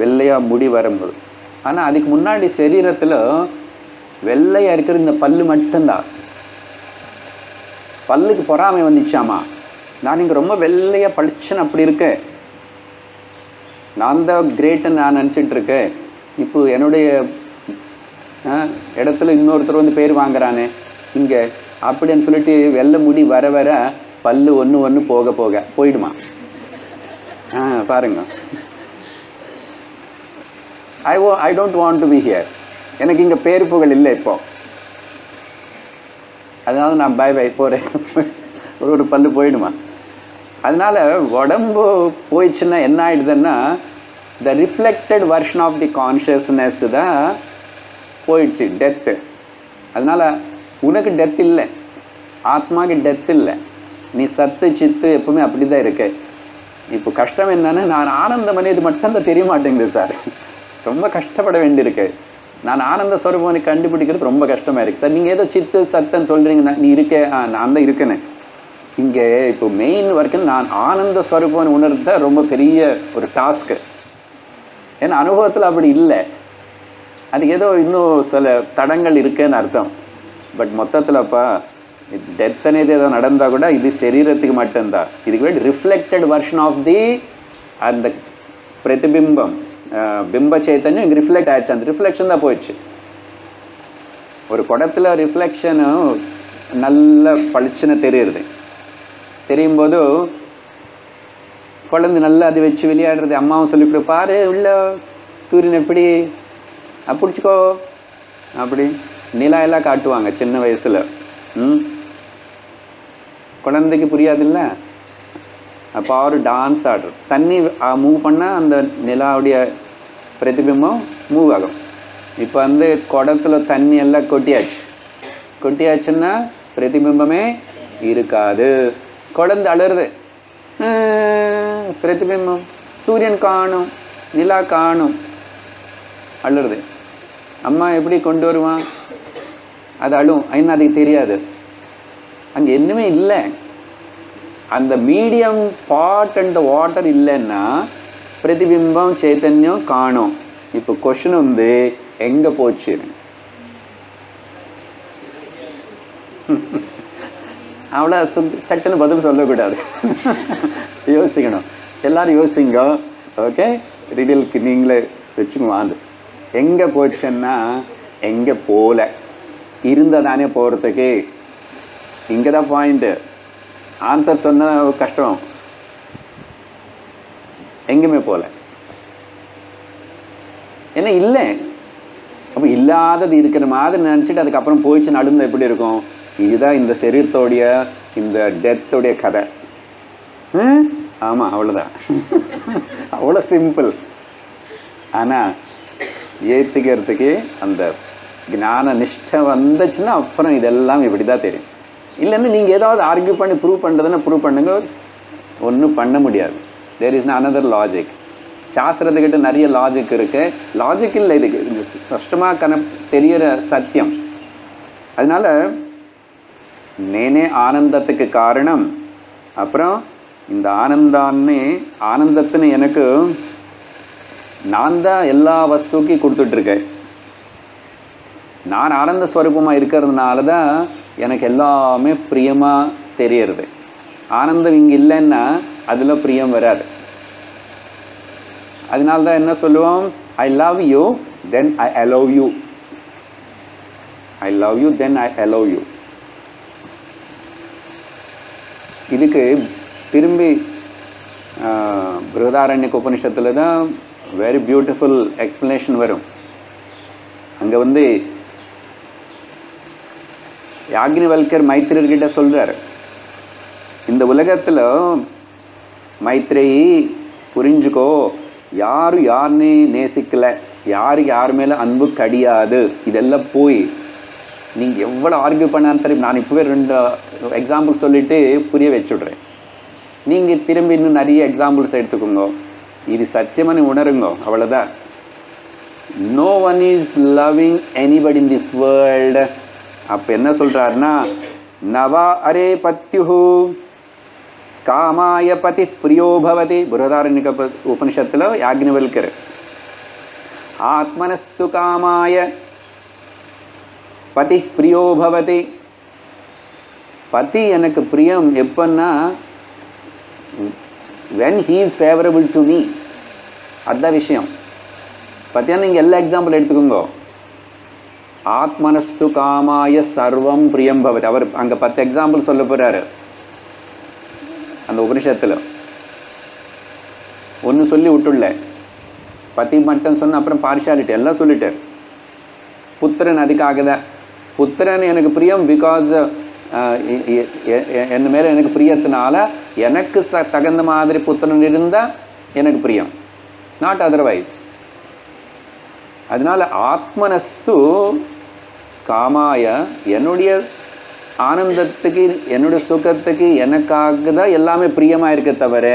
வெள்ளையாக முடி வரும்போது. ஆனால் அதுக்கு முன்னாடி சரீரத்தில் வெள்ளையாக இருக்கிற இந்த பல்லு மட்டும்தான். பல்லுக்கு பொறாமை வந்துச்சாமா, நான் இங்கே ரொம்ப வெள்ளையாக பளிச்சுன்னு அப்படி இருக்கேன், நான் தான் கிரேட்டுன்னு நான் நினச்சிட்டு இருக்கேன். இப்போ என்னுடைய இடத்துல இன்னொருத்தர் வந்து பேர் வாங்குறானே இங்கே அப்படின்னு சொல்லிட்டு வெள்ளை முடி வர வர பல்லு ஒன்று போயிடுமா? பாருங்க. I don't want to be here. எனக்கு இங்கே பேர் புகழ் இல்லை இப்போ, அதனால நான் பை போகிறேன். ஒரு பல்லு போயிடுமா? அதனால உடம்பு போயிடுச்சுன்னா என்ன ஆயிடுதுன்னா, the reflected version of the consciousness தான் போயிடுச்சு, டெத்து. அதனால உனக்கு டெத் இல்லை, ஆத்மாவுக்கு டெத் இல்லை, நீ சத்து சித்து எப்பவுமே அப்படி தான் இருக்க. இப்போ கஷ்டம் என்னன்னா, நான் ஆனந்தம் இது மட்டும் தான் தெரிய மாட்டேங்குது சார், ரொம்ப கஷ்டப்பட வேண்டியிருக்கு. நான் ஆனந்த ஸ்வரூபம் கண்டுபிடிக்கிறது ரொம்ப கஷ்டமாக இருக்குது சார். நீங்கள் ஏதோ சித்து சத்தன்னு சொல்கிறீங்க, நீ இருக்கே, நான் தான் இருக்கேன்னு. இங்கே இப்போ மெயின் வரைக்கும் நான் ஆனந்த ஸ்வரூபம்னு உணர்ந்த ரொம்ப பெரிய ஒரு டாஸ்க்கு. ஏன்னா அனுபவத்தில் அப்படி இல்லை, அதுக்கு ஏதோ இன்னும் சில தடங்கள் இருக்குன்னு அர்த்தம். பட் மொத்தத்தில்ப்பா டெத் అనేది ஏதோ நடந்தால் கூட இது சரீரத்துக்கு மட்டும்தான். இதுக்கு வேண்டி ரிஃப்ளெக்டட் வெர்ஷன் ஆஃப் தி அந்த பிரதிபிம்பம் பிம்ப சைத்தன்யம் இங்கே ரிஃப்ளெக்ட் ஆயிடுச்சு, அந்த ரிஃப்ளெக்ஷன் தான் போயிடுச்சு. ஒரு குடத்தில் ரிஃப்ளெக்ஷனு நல்ல பளிச்சுன்னு தெரியுது, தெரியும் போது குழந்தை நல்லா அதை வச்சு விளையாடுறது. அம்மாவும் சொல்லிவிட்டு பாரு உள்ள சூரியன் எப்படி பிடிச்சிக்கோ அப்படி நிலா எல்லாம் காட்டுவாங்க சின்ன வயசில். குழந்தைக்கு புரியாதுல்ல, அப்போ அவர் டான்ஸ் ஆடுறோம், தண்ணி மூவ் பண்ணால் அந்த நிலாவுடைய பிரதிபிம்பம் மூவ் ஆகும். இப்போ வந்து குடத்தில் தண்ணி எல்லாம் கொட்டியாச்சுன்னா பிரதிபிம்பமே இருக்காது. குழந்தை அழுறது, பிரதிபிம்பம் சூரியன் காணும், நிலா காணும், அழுறது. அம்மா எப்படி கொண்டு வருவான், அது அழும், இன்னும் அதுக்கு தெரியாது, அங்கே என்னமே இல்லை. அந்த மீடியம் பாட் அண்ட் வாட்டர் இல்லைன்னா பிரதிபிம்பம் சைத்தன்யம் காணும். இப்போ கொஷின் வந்து எங்கே போச்சு? அவ்வளோ சட்டுன்னு பதில் சொல்லக்கூடாது, யோசிக்கணும். எல்லாரும் யோசிங்க, ஓகே? ரிடியலுக்கு நீங்களே வச்சுக்குவாங்க. எங்கே போச்சுன்னா எங்கே போகல, இருந்ததானே போகிறதுக்கு. இங்கே தான் பாயிண்ட்டு. ஆன்சர் சொன்னால் கஷ்டம், எங்கேயுமே போகல. ஏன்னா இல்லை, அப்போ இல்லாதது இருக்கிற மாதிரி நினச்சிட்டு அதுக்கப்புறம் போயிடுச்சு நடுந்து எப்படி இருக்கும்? இதுதான் இந்த சரீரத்தோடைய இந்த டெத்தோடைய கதை. ஆமாம், அவ்வளோதான். அவ்வளோ சிம்பிள். ஆனால் ஏற்றுக்கிறதுக்கு அந்த ஞான நிஷ்டை வந்துச்சுன்னா அப்புறம் இதெல்லாம் இப்படி தான் தெரியும். இல்லைன்னா நீங்கள் ஏதாவது ஆர்கியூ பண்ணி ப்ரூவ் பண்ணுறதுன்னா ப்ரூவ் பண்ணுங்க, ஒன்றும் பண்ண முடியாது. There is another logic. சாஸ்திரத்துக்கிட்ட நிறைய லாஜிக் இருக்குது, லாஜிக் இல்லை, இதுக்கு கஷ்டமாக தெரிகிற சத்தியம். அதனால் நேனே ஆனந்தத்துக்கு காரணம். அப்புறம் இந்த ஆனந்தத்துன்னு எனக்கு நான் தான் எல்லா வஸ்துக்கும் கொடுத்துட்ருக்கேன். நான் ஆனந்த ஸ்வரூபமாக இருக்கிறதுனால தான் எனக்கு எல்லாமே பிரியமாக தெரியறது. ஆனந்தம் இங்கே இல்லைன்னா அதில் பிரியம் வராது. அதனால தான் என்ன சொல்லுவோம், I love you then I allow you, I love you then I allow you. இதுக்கு திரும்பி பிருஹதாரண்யக உபனிஷத்தில் தான் வெரி பியூட்டிஃபுல் எக்ஸ்பிளனேஷன் வரும். அங்கே வந்து யாக்ஞவல்கர் மைத்ரேயர்கிட்ட சொல்கிறார், இந்த உலகத்தில் மைத்ரேயி புரிஞ்சுக்கோ, யாரும் யாருன்னே நேசிக்கலை, யாருக்கு யார் மேலே அன்பு கிடையாது, இதெல்லாம் போய் நீங்கள் எவ்வளோ ஆர்கியூ பண்ணாலும் சரி, நான் இப்போவே 2 எக்ஸாம்பிள் சொல்லிவிட்டு புரிய வச்சுட்றேன். நீங்கள் திரும்பி இன்னும் நிறைய எக்ஸாம்பிள்ஸ் எடுத்துக்கோங்க, இது சத்தியமாக நீ உணருங்க, அவ்வளோதான். no one is loving anybody in this world. அப்போ என்ன சொல்கிறாருன்னா, நவா அரே பத்யுஹு காமாய பதி பிரியோ பவதி. புரதாரண்யக உபனிஷத்தில் யாக்ஞவல்கர், ஆத்மனஸ்து காமாய பதி பிரியோ பவதி. பதி எனக்கு பிரியம் எப்பன்னா when he is favorable to me. அதுதான் விஷயம். பத்தியா நீங்கள் எல்லா எக்ஸாம்பிள் எடுத்துக்கோங்க. ஆத்மனஸ்து காமாய சர்வம் பிரியம் பவதி. அவர் அங்கே 10 எக்ஸாம்பிள் சொல்ல போகிறாரு அந்த உபனிஷத்தில். ஒன்று சொல்லி விட்டுள்ள, பத்தி மட்டும் சொன்ன, அப்புறம் பார்ஷாலிட்டி எல்லாம் சொல்லிட்டார். புத்திரன் அதுக்காக தான், புத்திரன் எனக்கு பிரியம் பிகாஸ் என் மேலே எனக்கு பிரியத்தினால எனக்கு தகுந்த மாதிரி புத்திரன் இருந்தால் எனக்கு பிரியம், நாட் அதர்வைஸ். அதனால் ஆத்மனஸ்து காமாய, என்னுடைய ஆனந்தத்துக்கு என்னுடைய சுகத்துக்கு எனக்காக தான் எல்லாமே பிரியமாக இருக்க தவிர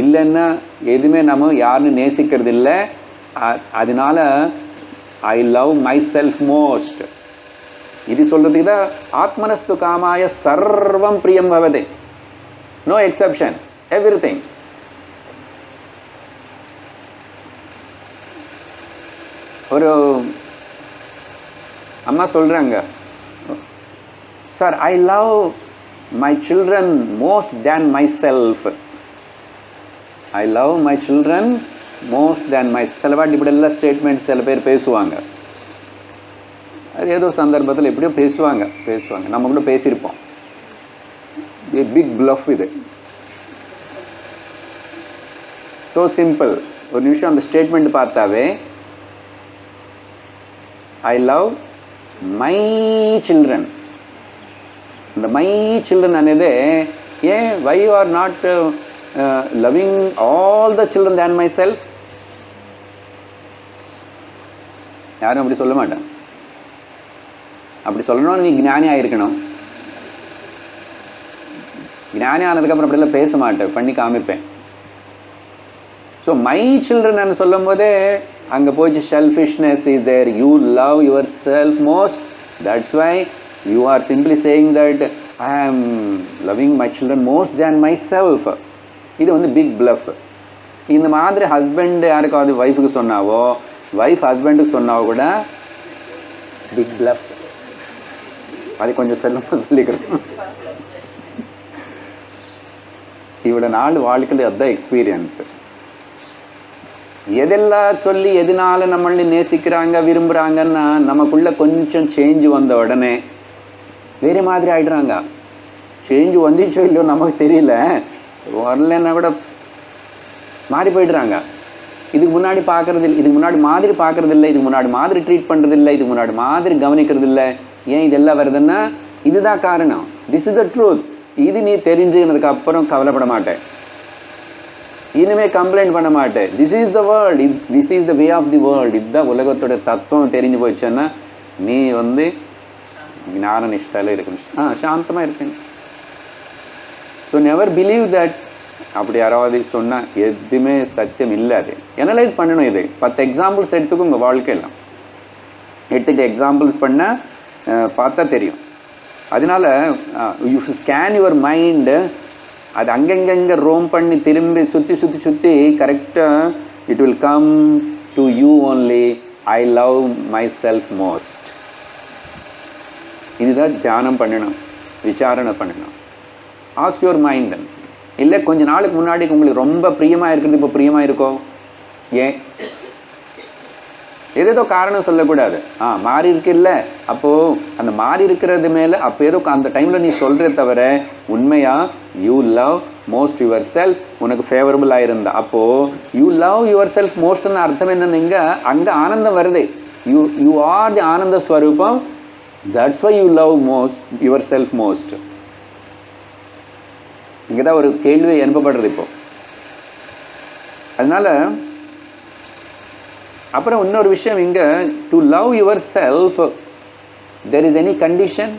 இல்லைன்னா எதுவுமே நம்ம யாருன்னு நேசிக்கிறது இல்லை. அதனால ஐ லவ் மை செல்ஃப் மோஸ்ட். இது சொல்கிறதுக்கு தான் ஆத்மனஸ்து காமாய சர்வம் பிரியம் பவதே, நோ எக்ஸப்ஷன், எவ்ரிதிங். ஒரு அம்மா சொல்கிறாங்க, sir I love my children most than my self. I love my children most than my self. இப்படியெல்லாம் ஸ்டேட்மெண்ட் சில பேர் பேசுவாங்க. அது ஏதோ சந்தர்ப்பத்தில் எப்படியோ பேசுவாங்க. நம்ம கூட பேசியிருப்போம். பிக் ப்ளஃப் இது. So simple. ஒரு நிமிஷம் அந்த ஸ்டேட்மெண்ட் பார்த்தாவே, ஐ லவ் மை சில்ட்ரன். இந்த மை சில்ட்ரன் అనేది ஏன் why you are not loving all the children then my self? யாரும் அப்படி சொல்ல மாட்டேன். அப்படி சொல்லணும்னு நீ ஞானி ஆகிருக்கணும். ஞானி ஆனதுக்கப்புறம் அப்படியெல்லாம் பேச மாட்டேன், பண்ணி காமிப்பேன். ஸோ மை சில்ட்ரன் சொல்லும் போதே அங்கே போயிடுச்சு selfishness is there. You love your self most, that's why you are simply saying that I am loving my children most than my self. இது வந்து பிக் ப்ளஃப். இந்த மாதிரி ஹஸ்பண்ட் யாருக்காவது ஒய்ஃபுக்கு சொன்னாவோ, ஒய்ஃப் ஹஸ்பண்டுக்கு சொன்னாவோ கூட பிக் ப்ளஃப். அது கொஞ்சம் சொல்லிக்கிறேன். இவ்வளோ நாள் வாழ்க்கையில் அதுதான் எக்ஸ்பீரியன்ஸு. எதெல்லாம் சொல்லி எதனால நம்மளை நேசிக்கிறாங்க விரும்புகிறாங்கன்னா நமக்குள்ளே கொஞ்சம் சேஞ்சு வந்த உடனே வேறு மாதிரி ஆகிடுறாங்க. சேஞ்சு வந்துச்சோ இல்லையோ நமக்கு தெரியல, வரலன்னா கூட மாறி போய்ட்றாங்க. இதுக்கு முன்னாடி பார்க்குறது இல்லை, இதுக்கு முன்னாடி மாதிரி பார்க்குறது இல்லை, இதுக்கு முன்னாடி மாதிரி ட்ரீட் பண்ணுறது இல்லை, இதுக்கு முன்னாடி மாதிரி கவனிக்கிறது இல்லை. ஏன் இதெல்லாம் வருதுன்னா இதுதான் காரணம். This is the truth. இது நீ தெரிஞ்சுக்கிறதுக்கு அப்புறம் கவலைப்பட மாட்டேன், இனிமே கம்ப்ளைண்ட் பண்ண மாட்டேன். This is the world, this is the way of the world. இதுதான் உலகத்தோட தத்துவம் தெரிஞ்சு போச்சுன்னா நீ வந்து ஞான நிஷ்டால இருக்கணும், சாந்தமாக இருக்கணும். So never believe that. அப்படி யாராவது சொன்னால் எதுவுமே சத்தியம் இல்லை. அது அனலைஸ் பண்ணணும். இது 10 எக்ஸாம்பிள்ஸ் எடுத்துக்கும் உங்கள் வாழ்க்கையெல்லாம் எடுத்துகிட்டு எக்ஸாம்பிள்ஸ் பண்ணால் பார்த்தா தெரியும். அதனால் யூ ஸ்கேன் யுவர் மைண்டு. அது அங்கங்கே ரோம் பண்ணி திரும்பி சுற்றி கரெக்டாக it will come to you only. I love myself most. இதுதான் தியானம் பண்ணணும், விசாரணை பண்ணணும். Ask your mind. இல்லை கொஞ்ச நாளுக்கு முன்னாடி உங்களுக்கு ரொம்ப பிரியமாக இருக்கிறது இப்போ பிரியமாக இருக்கோ? ஏன்? ஏதேதோ காரணம் சொல்லக்கூடாது. மாறி இருக்குல்ல, அப்போது அந்த மாறி இருக்கிறது மேலே அப்போ ஏதோ அந்த டைமில் நீ சொல்கிறத தவிர உண்மையாக you love most your self. உனக்கு ஃபேவரபுளாக இருந்தா அப்போது யூ லவ் யுவர் செல்ஃப் மோஸ்ட்னு அர்த்தம் என்னன்னு, அங்கே ஆனந்தம் வருது. யூ ஆர் தி ஆனந்த ஸ்வரூபம். That's why you love most your self most. இங்கே தான் ஒரு கேள்வி அனுப்பப்படுறது இப்போ. அதனால் அப்புறம் இன்னொரு விஷயம் இங்கே, to love your self there is any condition?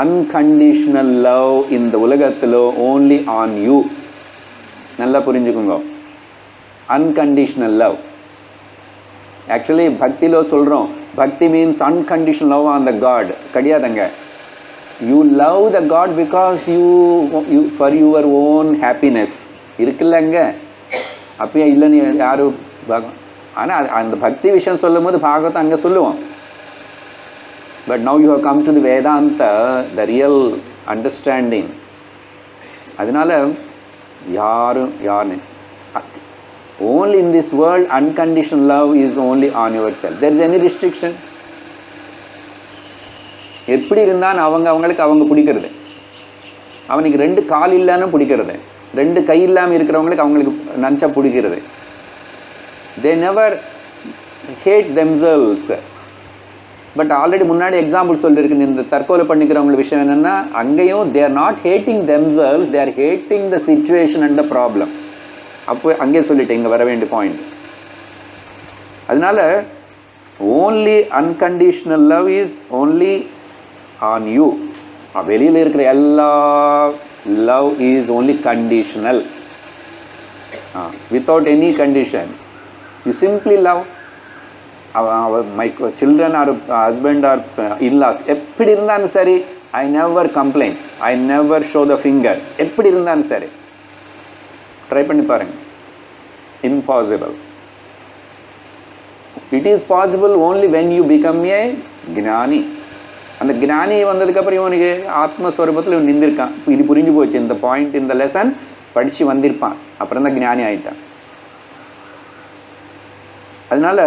Unconditional love இந்த உலகத்தில் ஓன்லி ஆன் யூ. நல்லா புரிஞ்சுக்குங்க. unconditional love. Actually பக்திலோ சொல்கிறோம், பக்தி means unconditional love on the God. கிடையாதுங்க. You love the God because you for your own happiness. இருக்குல்லங்க, அப்பயே இல்லைன்னு யாரும். ஆனால் அந்த பக்தி விஷயம் சொல்லும் போது பாகவத்தை அங்கே சொல்லுவோம். But now you have come to the Vedanta, the real understanding. அதனால யாரும் only in this world unconditional love is only on yourself. There is any restriction? எப்படி இருந்தான் அவங்களுக்கு அவங்க பிடிக்கிறது. அவனுக்கு 2 கால் இல்லைன்னு பிடிக்கிறது, 2 கை இல்லாமல் இருக்கிறவங்களுக்கு அவங்களுக்கு நினச்சா பிடிக்கிறது. They never hate themselves. But already முன்னாடி எக்ஸாம்பிள் சொல்லியிருக்கு. இந்த தற்கொலை பண்ணிக்கிறவங்க விஷயம் என்னென்னா, அங்கேயும் they are not hating themselves, they are hating the situation and the problem. அப்போ அங்கே சொல்லிட்டேன், இங்கே வர வேண்டிய பாயிண்ட். அதனால only unconditional love is only on you. வெளியில் இருக்கிற எல்லா love is only conditional, without any condition. You simply love my children or husband or in-laws, எப்படி இருந்தாலும் சரி. I never complaint, I never show the finger. எப்படி இருந்தாலும் சரி, try பண்ணி பாருங்க. Impossible. It is possible only when you become a ஞானி. அந்த ஞானி வந்ததுக்கப்புறம் இவனுக்கு ஆத்மஸ்வரூபத்தில் இவன் நின்றுருக்கான். இது புரிஞ்சு போச்சு, இந்த பாயிண்ட், இந்த லெசன் படித்து வந்திருப்பான், அப்புறம் தான் ஞானி ஆகிட்டான். அதனால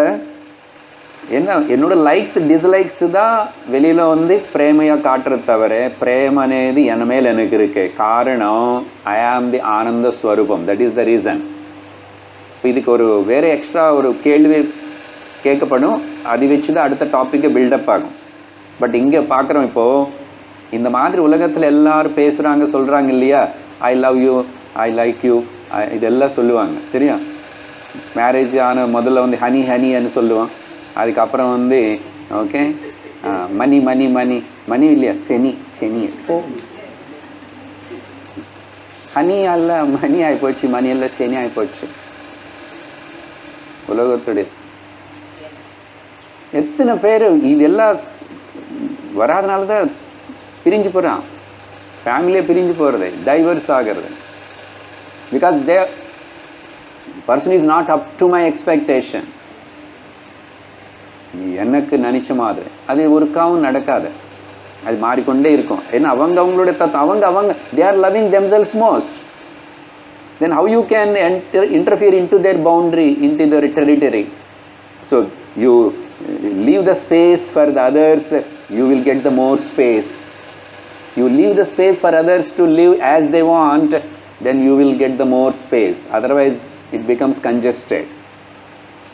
என்னோட லைக்ஸ் டிஸ்லைக்ஸ் தான் வெளியில் பிரேமையாக காட்டுறது தவிர, பிரேம் అనేది என் மேல் எனக்கு இருக்கு. காரணம், ஐ ஆம் தி ஆனந்த ஸ்வரூபம். That is the reason. இப்போ இதுக்கு ஒரு வேறு எக்ஸ்ட்ரா ஒரு கேள்வி கேட்கப்படும், அது வச்சு தான் அடுத்த டாப்பிக்கை பில்டப் ஆகும். பட் இங்கே பார்க்குறோம், இப்போது இந்த மாதிரி உலகத்தில் எல்லோரும் பேசுகிறாங்க, சொல்கிறாங்க இல்லையா, I love you, I like you, இதெல்லாம் சொல்லுவாங்க. சரியா? மேரேஜ் ஆன முதல்ல ஹனி ஹனின்னு சொல்லுவான். அதுக்கப்புறம் ஓகே மணி மணி மணி மணி இல்லையா, செனி செனி. ஹனி அல்ல மணி ஆகிப்போச்சு, மணி அல்ல செனி ஆகிப்போச்சு. உலகத்துடைய எத்தனை பேர் இதெல்லாம் வராதனால தான் பிரிஞ்சு போகிறான். ஃபேமிலியே பிரிஞ்சு போகிறது, டைவர்ஸ் ஆகிறது. Because they person is not up to my expectation. எனக்கு நினச்ச மாதிரி அது ஒருக்காவும் நடக்காது, அது மாறிக்கொண்டே இருக்கும். ஏன்னா அவங்களுடைய அவங்க they are loving themselves most. Then how you can interfere into their boundary, into their territory? So you leave the space for the others, you will get the more space. You leave the space for others to live as they want, then you will get the more space. Otherwise it becomes congested.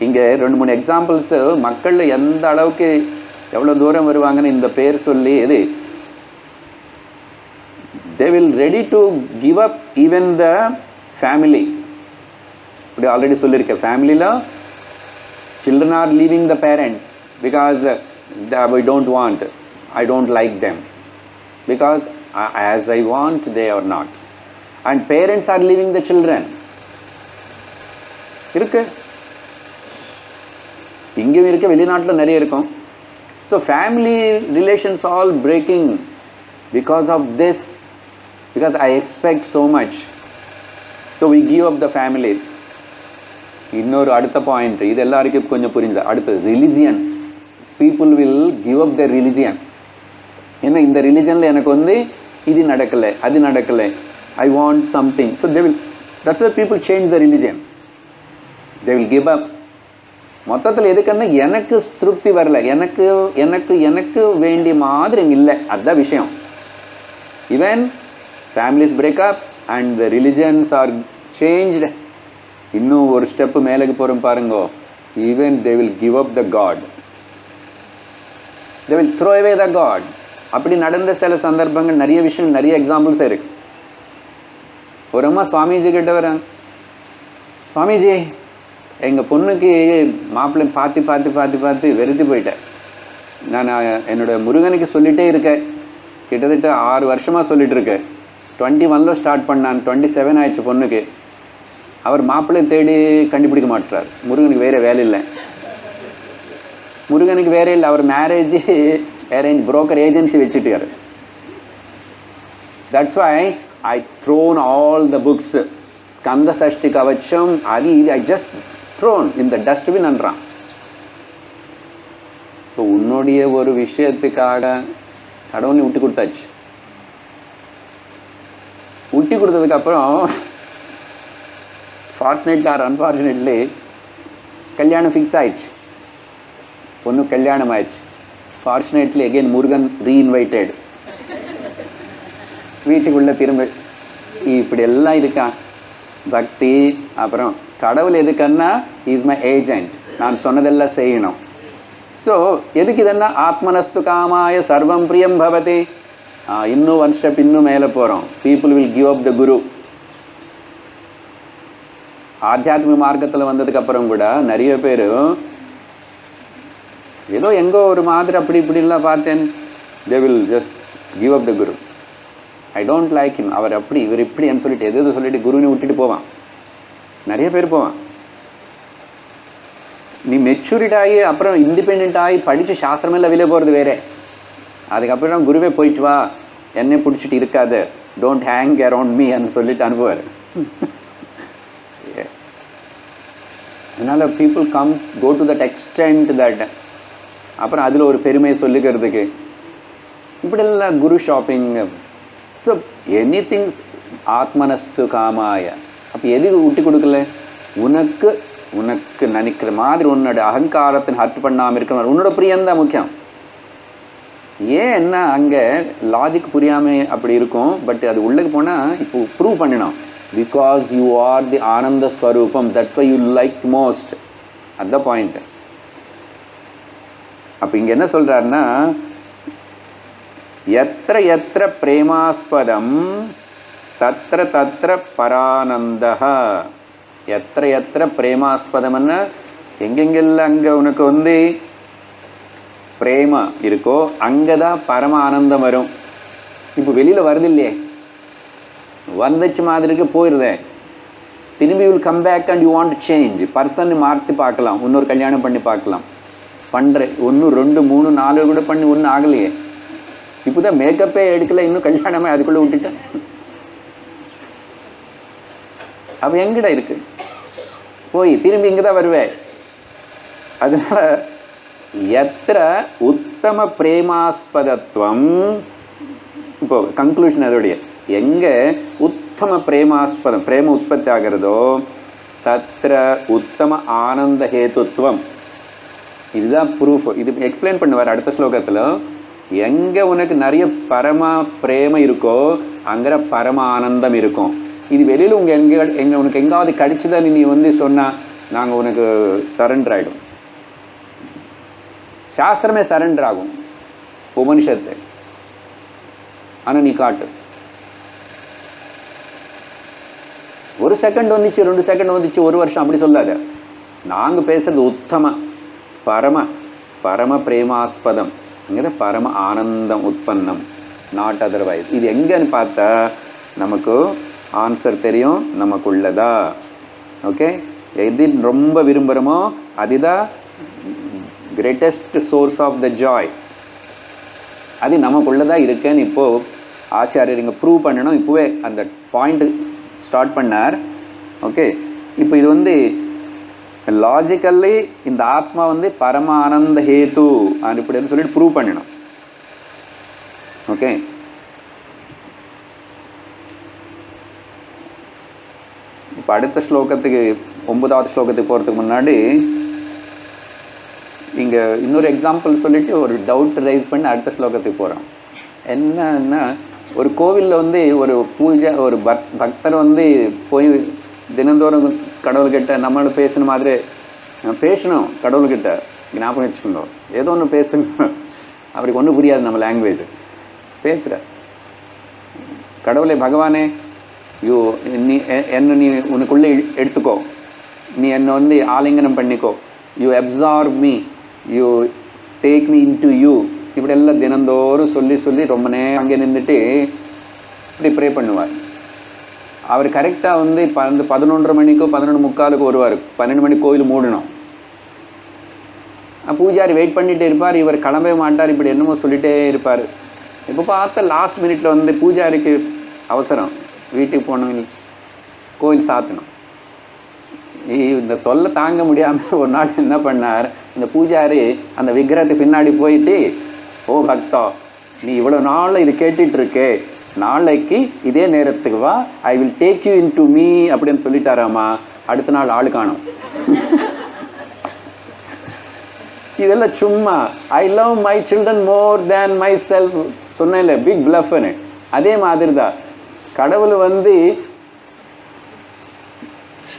இங்கே 2-3 examples மக்கள் எந்த அளவுக்கு எவ்வளோ தூரம் வருவாங்கன்னு இந்த பேர் சொல்லி இது they will ready to give up even the family. இப்படி ஆல்ரெடி சொல்லியிருக்கேன், ஃபேமிலியில் children are leaving the parents because we don't want, I don't like them, because as I want they are not. And parents are leaving the children. இருக்கு, இங்கேயும் இருக்க, வெளிநாட்டில் நிறைய இருக்கும். So family relations all breaking because of this, because I expect so much, so we give up the families. இன்னொரு அடுத்த point, இது எல்லாருக்கும் கொஞ்சம் புரிஞ்சு. அடுத்தது religion. People will give up the religion. ஏன்னா இந்த ரிலிஜனில் எனக்கு இது நடக்கலை, அது நடக்கலை, I want something. So they will, that's why people change the religion. They will give up. மொத்தத்தில் எதுக்குன்னா எனக்கு திருப்தி வரல, எனக்கு எனக்கு எனக்கு வேண்டிய மாதிரி இல்லை, அதுதான் விஷயம். Even families breakup and the religions are changed. இன்னும் ஒரு ஸ்டெப்பு மேலுக்கு போகிறோம் பாருங்கோ. Even they will give up the God, they will throw away the God. அப்படி நடந்த சில சந்தர்ப்பங்கள், நிறைய விஷயம், நிறைய எக்ஸாம்பிள்ஸ் இருக்கு. ஒரு அம்மா சுவாமிஜி கிட்ட வராங்க, சுவாமிஜி எங்கள் பொண்ணுக்கு மாப்பிள்ளை பார்த்து பார்த்து பார்த்து பார்த்து வெறுத்து போயிட்டேன். நான் என்னோடய முருகனுக்கு சொல்லிகிட்டே இருக்கேன், கிட்டத்தட்ட 6 வருஷமாக சொல்லிகிட்டு இருக்கேன். 21 ஸ்டார்ட் பண்ணான், 27 ஆயிடுச்சு பொண்ணுக்கு. அவர் மாப்பிள்ளை தேடி கண்டுபிடிக்க மாட்டார். முருகனுக்கு வேறு வேலை இல்லை, முருகனுக்கு வேற இல்லை. அவர் மேரேஜ் அரேஞ்ச் புரோக்கர் ஏஜென்சி வச்சுட்டாரு. That's why I thrown all the books. Skanda Sashti Kavacham அது இது ஐ ஜஸ்ட் த்ரோன் இந்த டஸ்ட்பின் அன்றான். ஸோ உன்னுடைய ஒரு விஷயத்துக்காக கடவுளை விட்டு கொடுத்தாச்சு. விட்டு கொடுத்ததுக்கப்புறம் ஃபார்ச்சுனேட்லி ஆர் அன்ஃபார்ச்சுனேட்லி கல்யாணம் ஃபிக்ஸ் ஆயிடுச்சு. பொண்ணு கல்யாணம் ஆயிடுச்சு. Fortunately again Murugan reinvited. வீட்டுக்குள்ளே திரும்ப இப்படி எல்லாம் இருக்கான். பக்தி அப்புறம் கடவுள் எதுக்குன்னா இஸ் மை ஏஜென்ட், நான் சொன்னதெல்லாம் செய்யணும். ஸோ எதுக்கு இதுன்னா ஆத்மனஸ்து காமாய சர்வம் பிரியம் பவதி. இன்னும் ஒன் ஸ்டெப் இன்னும் மேலே போகிறோம். People will give up the குரு. ஆத்தியாத்மிக மார்க்கத்தில் வந்ததுக்கப்புறம் கூட நிறைய பேர் ஏதோ எங்கோ ஒரு மாதிரி அப்படி இப்படிலாம் பார்த்தேன். They will just give up the guru. I don't like him, அவர் அப்படி இவர் இப்படின்னு சொல்லிட்டு எது சொல்லிட்டு குருவினை விட்டுட்டு போவான். நிறைய பேர் போவான். நீ மெச்சூரிட் ஆகி அப்புறம் இண்டிபெண்ட் ஆகி படித்து சாஸ்திரமெல்லாம் வெளியே போகிறது வேறு. அதுக்கப்புறம் குருவே போயிட்டு வா, என்னை பிடிச்சிட்டு இருக்காது, டோன்ட் ஹேங் அரவுண்ட் மீ అని சொல்லிட்டு அனுப்புவார். அதனால் people come go to that extent that அப்புறம் அதில் ஒரு பெருமையை சொல்லிக்கிறதுக்கு இப்படியெல்லாம் guru shopping. So any things ஆத்மனஸ்து காமாய. அப்போ எதுக்கு விட்டு கொடுக்கல? உனக்கு உனக்கு நினைக்கிற மாதிரி உன்னோட அகங்காரத்தை ஹர்ட் பண்ணாமல் இருக்கிற உன்னோட பிரியந்தான் முக்கியம். ஏன் என்ன அங்கே லாஜிக் புரியாமல் அப்படி இருக்கும். பட் அது உள்ளே போனால் இப்போ ப்ரூவ் பண்ணணும். பிகாஸ் யூ ஆர் தி ஆனந்த ஸ்வரூபம், that's why you like most. அதுதான் பாயிண்ட். அப்போ இங்கே என்ன சொல்கிறாருன்னா எத்திர எத்திர பிரேமாஸ்பதம் தத்திர தத்திர பரானந்தः. எத்திர எத்திர பிரேமாஸ்பதம்னா எங்கெங்கெல்லாம் அங்கே உனக்கு வந்து பிரேமா இருக்கோ அங்கே தான் பரம ஆனந்தம் வரும். இப்போ வெளியில் வருது இல்லையே, வந்துச்சு மாதிரிக்கு போயிடுதே. திரும்பி will come back and you want change. Person மாற்றி பார்க்கலாம், இன்னொரு கல்யாணம் பண்ணி பார்க்கலாம். பண்ணுற 1 2 3 4 கூட பண்ணி ஒன்றும் ஆகலையே. இப்போ தான் மேக்கப்பே எடுக்கல, இன்னும் கல்யாணமே அதுக்குள்ளே விட்டுட்டேன். அப்போ எங்கிட்ட இருக்கு போய் திரும்பி இங்கே தான் வருவேன். அதனால எத்திர உத்தம பிரேமாஸ்பதத்துவம். இப்போ கன்க்ளூஷன் அதோடைய எங்கே உத்தம பிரேமாஸ்பதம் பிரேம உற்பத்தி ஆகிறதோ தத்திர உத்தம ஆனந்த ஹேத்துவம். இதுதான் ப்ரூஃப். இது எக்ஸ்பிளைன் பண்ணுவார் அடுத்த ஸ்லோகத்தில். எங்கே உனக்கு நிறைய பரம பிரேம இருக்கோ அங்கே பரம ஆனந்தம் இருக்கும். இது வெளியில் உனக்கு எங்காவது கடிச்சுதான் நீ வந்து சொன்னால் நாங்கள் உனக்கு சரண்டர் ஆகிடும். சாஸ்திரமே சரண்டர் ஆகும் உபனிஷத்து. ஆனால் நீ காட்டு. 1 செகண்ட் வந்துச்சு, 2 செகண்ட் வந்துச்சு, 1 வருஷம் அப்படி சொல்லாத. நாங்கள் பேசுறது உத்தம பரம பரம பிரேமாஸ்பதம். அங்கே பரம ஆனந்தம் உற்பன்னம், நாட் அதர்வைஸ். இது எங்கன்னு பார்த்தா நமக்கு ஆன்சர் தெரியும் நமக்குள்ளதா. ஓகே, எது ரொம்ப விரும்புகிறோமோ அதுதான் greatest source of the joy. அது நமக்குள்ளதான் இருக்கேன்னு இப்போது ஆச்சாரியர் இங்கே ப்ரூவ் பண்ணணும். இப்போவே அந்த பாயிண்ட் ஸ்டார்ட் பண்ணார். ஓகே, இப்போ இது வந்து லாஜிக்கல்லி இந்த ஆத்மா வந்து பரம ஆனந்த ஹேத்து இப்படின்னு சொல்லிட்டு ப்ரூவ் பண்ணணும். ஓகே, இப்போ அடுத்த ஸ்லோகத்துக்கு 9வது ஸ்லோகத்துக்கு போகிறதுக்கு முன்னாடி இங்கே இன்னொரு எக்ஸாம்பிள் சொல்லிவிட்டு ஒரு டவுட் ரைஸ் பண்ணி அடுத்த ஸ்லோகத்துக்கு போகிறோம். என்னன்னா ஒரு கோவிலில் வந்து ஒரு பூஜை ஒரு பக்தர் வந்து போய் தினந்தோறும் கடவுள்கிட்ட நம்மளோட பேசுன மாதிரி பேசணும். கடவுள்கிட்ட ஞாபகம் வச்சுக்கணும், ஏதோ ஒன்று பேசணும். அப்படி ஒன்றும் புரியாது நம்ம லாங்குவேஜ். பேசுகிற கடவுளே பகவானே நீ என்ன நீ உனக்குள்ளே எடுத்துக்கோ, நீ என்னை வந்து ஆலிங்கனம் பண்ணிக்கோ, you absorb me, you take me in to you. இப்படி எல்லாம் தினந்தோறும் சொல்லி சொல்லி ரொம்ப நேரம் அங்கே நின்றுட்டு இப்படி ப்ரே பண்ணுவார். அவர் கரெக்டாக வந்து 11:30 மணிக்கோ 11:45 வருவார். 12 மணிக்கு கோயில் மூடணும். பூஜாரி வெயிட் பண்ணிகிட்டே இருப்பார், இவர் கிளம்பவே மாட்டார், இப்படி என்னமோ சொல்லிகிட்டே இருப்பார். இப்போ பார்த்தா லாஸ்ட் மினிட்ல வந்து பூஜாரிக்கு அவசரம், வீட்டுக்கு போகணும், கோயில் சாத்தணும். இந்த தொல்லை தாங்க முடியாமல் ஒரு நாள் என்ன பண்ணார், இந்த பூஜாரி அந்த விக்கிரகத்துக்கு பின்னாடி போயிட்டு, ஓ பக்தா, நீ இவ்வளோ நாள் இது கேட்டுட்டு இருக்கே, நாளைக்கு இதே நேரத்துக்கு வா, I will take you in to me அப்படின்னு சொல்லிட்டாராமா. அடுத்த நாள் ஆளு காணும். இதெல்லாம் சும்மா, ஐ love my children more than my self சொன்னேன்ல, பிக் பிளஃப்னு. அதே மாதிரி தான் கடவுள் வந்து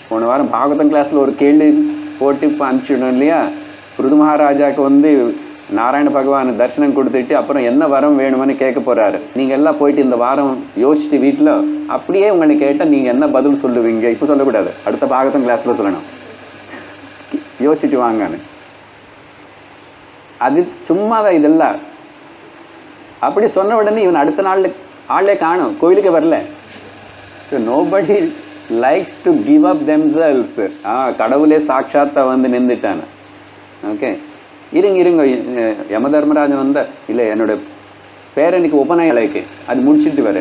போன வாரம் பாகவதம் கிளாஸில் ஒரு கேள்வி போட்டு அனுப்பிச்சிடணும் இல்லையா. பிருது மகாராஜாவுக்கு வந்து நாராயண பகவான் தரிசனம் கொடுத்துட்டு அப்புறம் என்ன வரம் வேணும்னு கேட்க போகிறாரு. நீங்கள் எல்லாம் போயிட்டு இந்த வாரம் யோசிச்சுட்டு வீட்டில் அப்படியே உங்களை கேட்டால் நீங்கள் என்ன பதில் சொல்லுவீங்க? இப்போ சொல்லக்கூடாது, அடுத்த பாகவதம் கிளாஸில் சொல்லணும். யோசிச்சுட்டு வாங்கன்னு. அது சும்மா தான் இதெல்லாம். அப்படி சொன்ன உடனே இவன் அடுத்த நாள் ஆளே காணும், கோயிலுக்கு வரல. So nobody likes to give up themselves. கடவுளே சாட்சாத்தா வந்து நின்றுட்டானு. ஓகே, இருங்க யம தர்மராஜன் வந்தால், இல்லை என்னோட பேரனுக்கு உபநயலைக்கு அது முடிச்சுட்டு வர.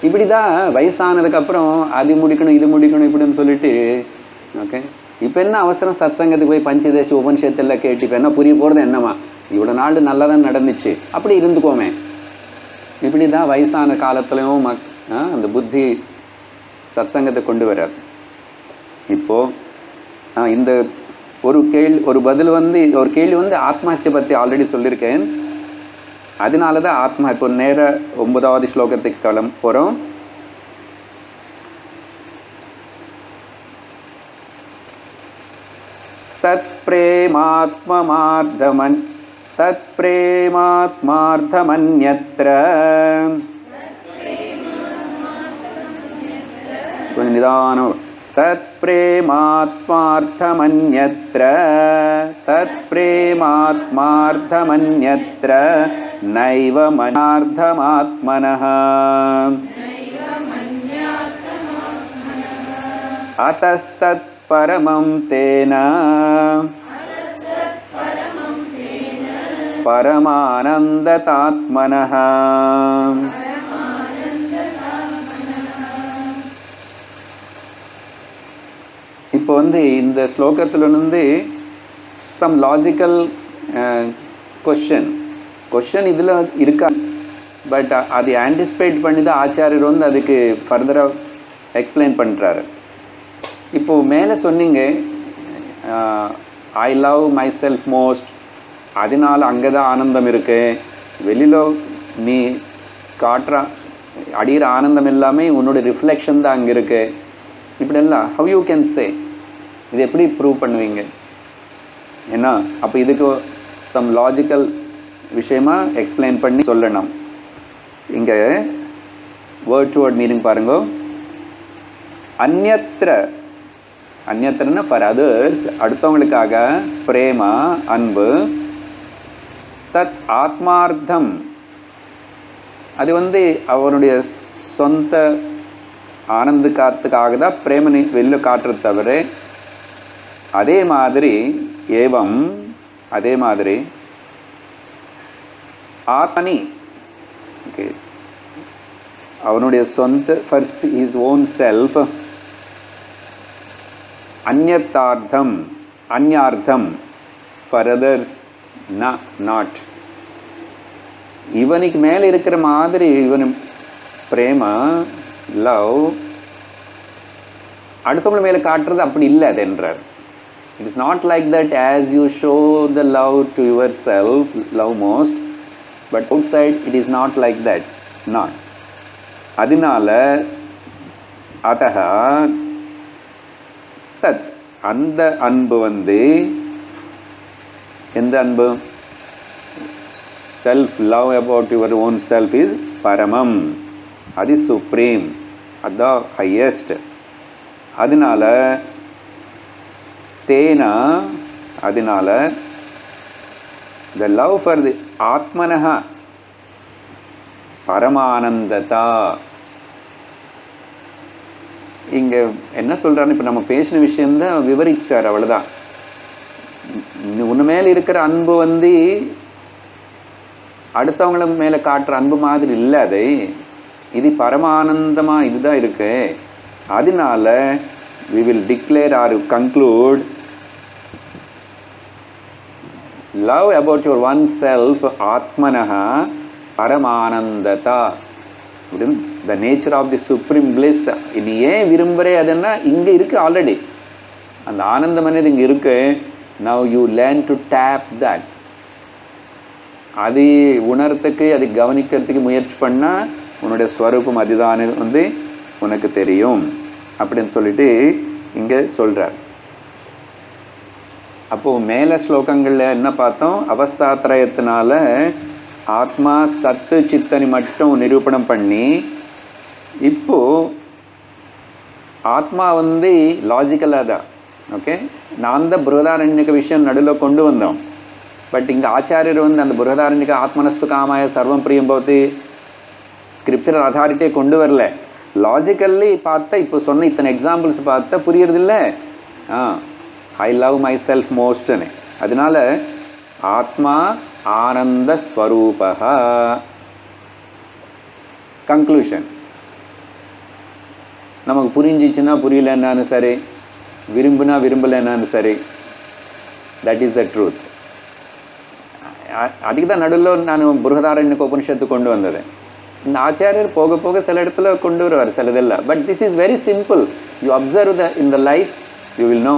இப்படி தான் வயசானதுக்கப்புறம் அது முடிக்கணும் இது முடிக்கணும் இப்படின்னு சொல்லிட்டு. ஓகே, இப்போ என்ன அவசரம், சத்சங்கத்துக்கு போய் பஞ்சதேசி உபனிஷத்தெல்லாம் கேட்டு இப்போ என்ன புரிய போகிறது என்னம்மா, இவ்வளோ நாள் நல்லா தான் நடந்துச்சு, அப்படி இருந்துக்கோமே. இப்படி தான் வயசான காலத்துலேயும் அந்த புத்தி சத்சங்கத்தை கொண்டு வரார். இப்போது இந்த ஒரு பதில் வந்து, ஒரு கேள்வி வந்து ஆத்மஹத்தியை பற்றி ஆல்ரெடி சொல்லியிருக்கேன். அதனால தான் ஆத்மா. இப்போ நேர 9வது ஸ்லோகத்துக்கு கிளம்ப போகிறோம். தத் பிரேமாத்மார்த்தமன்யத்ர. கொஞ்சம் நிதானம். தத் பிரேமாத்மார்த்தமன்யத்ர நைவ மன்யார்த்தமாத்மனः அத்தஸ்தத் பரமம் தேன பரமானந்ததாத்மனः. இப்போ வந்து இந்த ஸ்லோகத்தில் வந்து சம் லாஜிக்கல் கொஷன் இதில் இருக்கா, பட் அது ஆன்டிசிபேட் பண்ணி தான் ஆச்சாரியர் வந்து அதுக்கு ஃபர்தராக எக்ஸ்பிளைன் பண்ணுறாரு. இப்போது மேலே சொன்னீங்க ஐ லவ் மை செல்ஃப் மோஸ்ட், அதனால் அங்கே தான் ஆனந்தம் இருக்கு. வெளியில் நீ காட்டுற அடிகிற ஆனந்தம் எல்லாமே உன்னோட ரிஃப்ளெக்ஷன் தான் அங்கே இருக்கு. இப்படியெல்லாம் ஹவ் யூ கேன் சே, இது எப்படி ப்ரூவ் பண்ணுவீங்க? ஏன்னா அப்போ இதுக்கு சம் லாஜிக்கல் விஷயமா எக்ஸ்பிளைன் பண்ணி சொல்லணும். இங்கே வேர்ட் டு வேர்ட் மீனிங் பாருங்க. அந்யத்ரன்னா ஃபார் அதர்ஸ், அடுத்தவங்களுக்காக, பிரேமா அன்பு. தத் ஆத்மார்த்தம், அது வந்து அவனுடைய சொந்த ஆனந்துக்காக தான் பிரேமனை வெளில காட்டுறது தவிர, அதே மாதிரி ஏவம், அதே மாதிரி ஆத்மனி, ஓகே, அவனுடைய சொந்த ஃபார் ஹிஸ் ஓன் செல்ஃப். அந்யார்த்தம் ஃபார் அதர்ஸ் நாட். இவனுக்கு மேலே இருக்கிற மாதிரி இவன் பிரேமா லவ் அடுத்தவங்க மேலே காட்டுறது அப்படி இல்லை அது என்றார். It is not like that as you show the love to yourself, love most, but outside it is not like that, not. அதனால அதஹ தத், அந்த அன்பு வந்து எந்த அன்பு? Self love about your own self is பரமம், அது சுப்ரீம், அதுதான் ஹையஸ்ட். அதனால தேனா, அதனால த லவ் ஃபார் தி ஆத்மனஹ பரமானந்ததா, இங்கே என்ன சொல்கிறாருன்னு, இப்போ நம்ம பேசின விஷயந்தான் விவரிச்சார், அவ்வளோதான். உன்ன மேலே இருக்கிற அன்பு வந்து அடுத்தவங்கள மேலே காட்டுற அன்பு மாதிரி இல்லை, அது இது பரமானந்தமாக இதுதான் இருக்கு. அதனால we will declare or conclude love about your oneself atmanaha paramanandata, the nature of the supreme bliss. இது ஏன் விரும்புகிறே அதுன்னா இங்கே இருக்குது ஆல்ரெடி, அந்த ஆனந்தம் అనేది இங்கே இருக்கு. now you learn to tap that. அது உணர்த்துக்கு, அது கவனிக்கிறதுக்கு முயற்சி பண்ணால் உன்னுடைய ஸ்வரூபம் அதுதான் வந்து உனக்கு தெரியும் அப்படின்னு சொல்லிட்டு இங்கே சொல்கிறார். அப்போது மேலே ஸ்லோகங்களில் என்ன பார்த்தோம், அவஸ்தாத்ரயத்தினால ஆத்மா சத்து சித்தனி மட்டும் நிரூபணம் பண்ணி, இப்போது ஆத்மா வந்து லாஜிக்கலாக தான். ஓகே, நான் தான் பிருகதாரண்யக விஷயம் நடுவில் கொண்டு வந்தோம். பட் இங்கே ஆச்சாரியர் வந்து அந்த பிருகதாரண்யக ஆத்மனஸ்து காமாய சர்வம் பிரியம் போது ஸ்கிரிப்சரல் அதாரிட்டியை கொண்டு வரல. லாஜிக்கல்லி பார்த்தா இப்போ சொன்ன இத்தனை எக்ஸாம்பிள்ஸ் பார்த்தா புரியறதில்ல. ஐ லவ் மை செல்ஃப் மோஸ்ட்னு. அதனால ஆத்மா ஆனந்த ஸ்வரூபः. கன்க்ளூஷன் நமக்கு புரிஞ்சிச்சுன்னா புரியலன்னாலும் சரி, விரும்புனா விரும்பலைன்னாலும் சரி, தட் இஸ் த ட்ரூத். அதுக்கு தான் நடுவில் நான் பிருகதாரண்யக உபனிஷத்து கொண்டு வந்தது. இந்த ஆச்சாரியர் போக போக சில இடத்துல கொண்டு வருவார், சிலதெல்லாம். But this is very simple. You observe the in the life, you will know.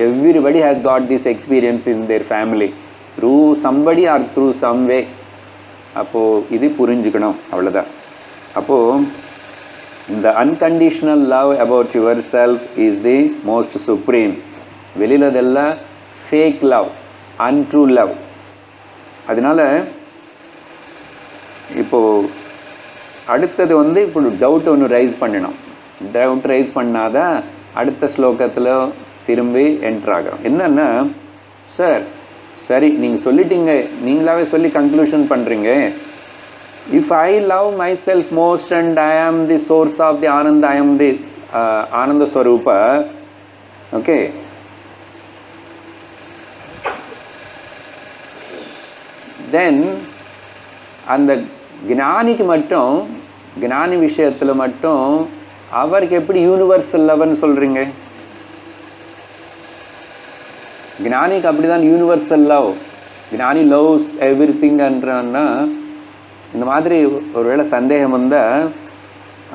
Everybody has got this experience in their family through somebody or through some way. அப்போது இது புரிஞ்சுக்கணும், அவ்வளோதான். அப்போது இந்த unconditional love about your self is the most supreme. வெளியில் அதெல்லாம் fake love, untrue love. அதனால் இப்போது அடுத்தது வந்து இப்போ டவுட் ஒன்று ரைஸ் பண்ணணும். டவுட் ரைஸ் பண்ணாதான் அடுத்த ஸ்லோகத்தில் திரும்பி என்ட்ராகிறோம். என்னென்னா, சார் சரி நீங்கள் சொல்லிட்டீங்க, நீங்களாவே சொல்லி கன்க்ளூஷன் பண்ணுறீங்க, if I love myself most and I am the source of the anand, I am the Ananda Swarup, okay, தென் அந்த ஞானிக்கு மட்டும், ஞானி விஷயத்தில் மட்டும் அவருக்கு எப்படி யூனிவர்சல் லவ்னு சொல்கிறீங்க? ஞானிக்கு அப்படி தான் யூனிவர்சல் லவ். ஞானி லவ்ஸ் எவ்ரி திங்ன்றன்னா, இந்த மாதிரி ஒருவேளை சந்தேகம் வந்தால்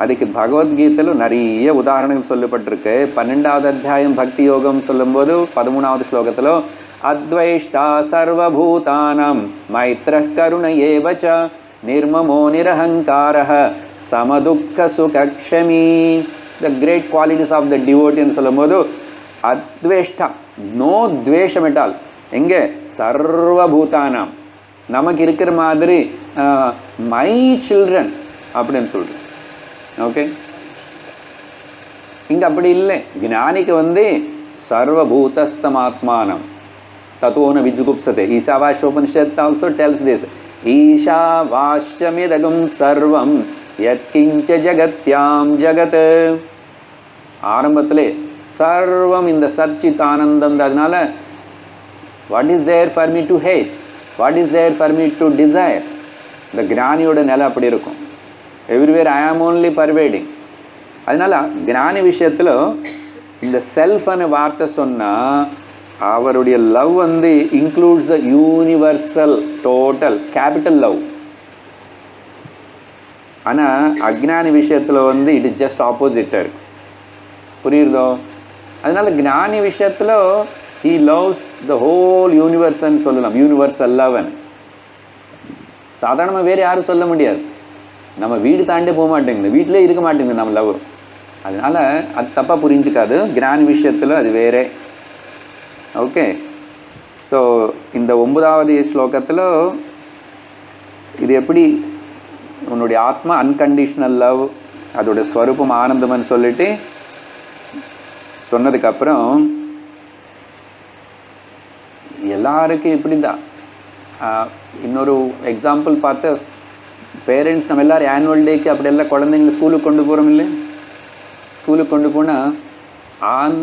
அதுக்கு பகவத்கீதையில் நிறைய உதாரணங்கள் சொல்லப்பட்டிருக்கு. 12வது அத்தியாயம் பக்தி யோகம் சொல்லும்போது 13வது ஸ்லோகத்தில் அத்வைஷ்டா சர்வபூதானாம் மைத்ரः கருண ஏவ ச நிர்மமோ நிரஹங்காரः சமதுக்க சுகக்ஷமி. The great qualities of the டிவோட்டின்னு சொல்லும்போது அத்வேஷ்டா, நோ துவேஷம் எட்டால். எங்கே? சர்வபூதானாம், நமக்கு இருக்கிற மாதிரி மை சில்ட்ரன் அப்படின்னு சொல்கிறேன். ஓகே, இங்கே அப்படி இல்லை. ஞானிக்கு வந்து சர்வபூதஸ்தமாத்மானம் தத்துவோன விஜுகுப்சதே. ஈசாவாஸ்யோபனிஷத் ஆல்சோ டெல்ஸ் திஸ். ஈஷாவாஸ்யமிதகம் சர்வம் யத்கிஞ்ச ஜகத்யாம் ஜகத். ஆரம்பத்திலே சர்வம் இந்த சச்சித் ஆனந்தம். அதனால what is there for me to hate, what is there for me to desire? இந்த ஞானியோட நிலை அப்படி இருக்கும். எவ்ரிவேர் ஐ ஆம் ஓன்லி பர்வேடிங். அதனால ஞானி விஷயத்தில் இந்த செல்ஃப்னு வார்த்தை சொன்னால் அவருடைய லவ் வந்து இன்க்ளூட்ஸ் த யூனிவர்சல் டோட்டல் கேபிட்டல் லவ். ஆனால் அஜ்ஞானி விஷயத்தில் வந்து இட் இஸ் ஜஸ்ட் ஆப்போசிட்டாக இருக்கு. புரியுறதோ? அதனால ஞானி விஷயத்தில் he loves the whole universe-ன்னு சொல்லலாம். யூனிவர்சல் லவ்னு சாதாரணமாக வேறு யாரும் சொல்ல முடியாது. நம்ம வீடு தாண்டே போக மாட்டேங்குது, வீட்டிலே இருக்க மாட்டேங்குது நம்ம லவ். அதனால் அது தப்பாக புரிஞ்சுக்காது. ஞானி விஷயத்தில் அது வேறே. ஓகே, ஸோ இந்த 9வது ஸ்லோகத்தில் இது எப்படி உன்னுடைய ஆத்மா அன்கண்டிஷனல் லவ், அதோட ஸ்வரூபம் ஆனந்தம்னு சொல்லிட்டு சொன்னதுக்கப்புறம் எல்லாருக்கும் இப்படி தான். இன்னொரு எக்ஸாம்பிள் பார்த்து, பேரண்ட்ஸ் நம்ம எல்லோரும் ஆனுவல் டேக்கு அப்படியெல்லாம் குழந்தைங்களை ஸ்கூலுக்கு கொண்டு போகிறோம் இல்லை? ஸ்கூலுக்கு கொண்டு போனால்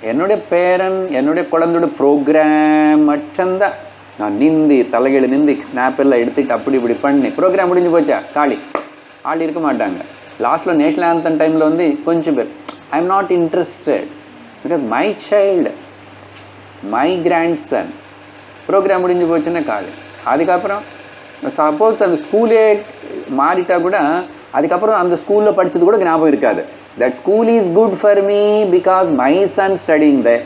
என்னுடைய பேரன் என்னுடைய குழந்தையோட ப்ரோக்ராம் மட்டும்தான். நான் நிந்தி தலைகளை நிந்தி ஸ்னாப் எல்லாம் எடுத்துகிட்டு அப்படி இப்படி பண்ணி ப்ரோக்ராம் முடிஞ்சு போச்சா காலி ஆள் இருக்க மாட்டாங்க. லாஸ்ட்டில் நேஷ்னல் ஆந்தம் டைமில் வந்து கொஞ்சம் பேர் I am not interested because my child my grandson program முடிஞ்சு போச்சுன்னா காலி. அதுக்கப்புறம் சப்போஸ் அந்த ஸ்கூலே மாறிட்டா கூட அதுக்கப்புறம் அந்த ஸ்கூலில் படித்தது கூட ஞாபகம் இருக்காது. That school is good for me because my son studying there.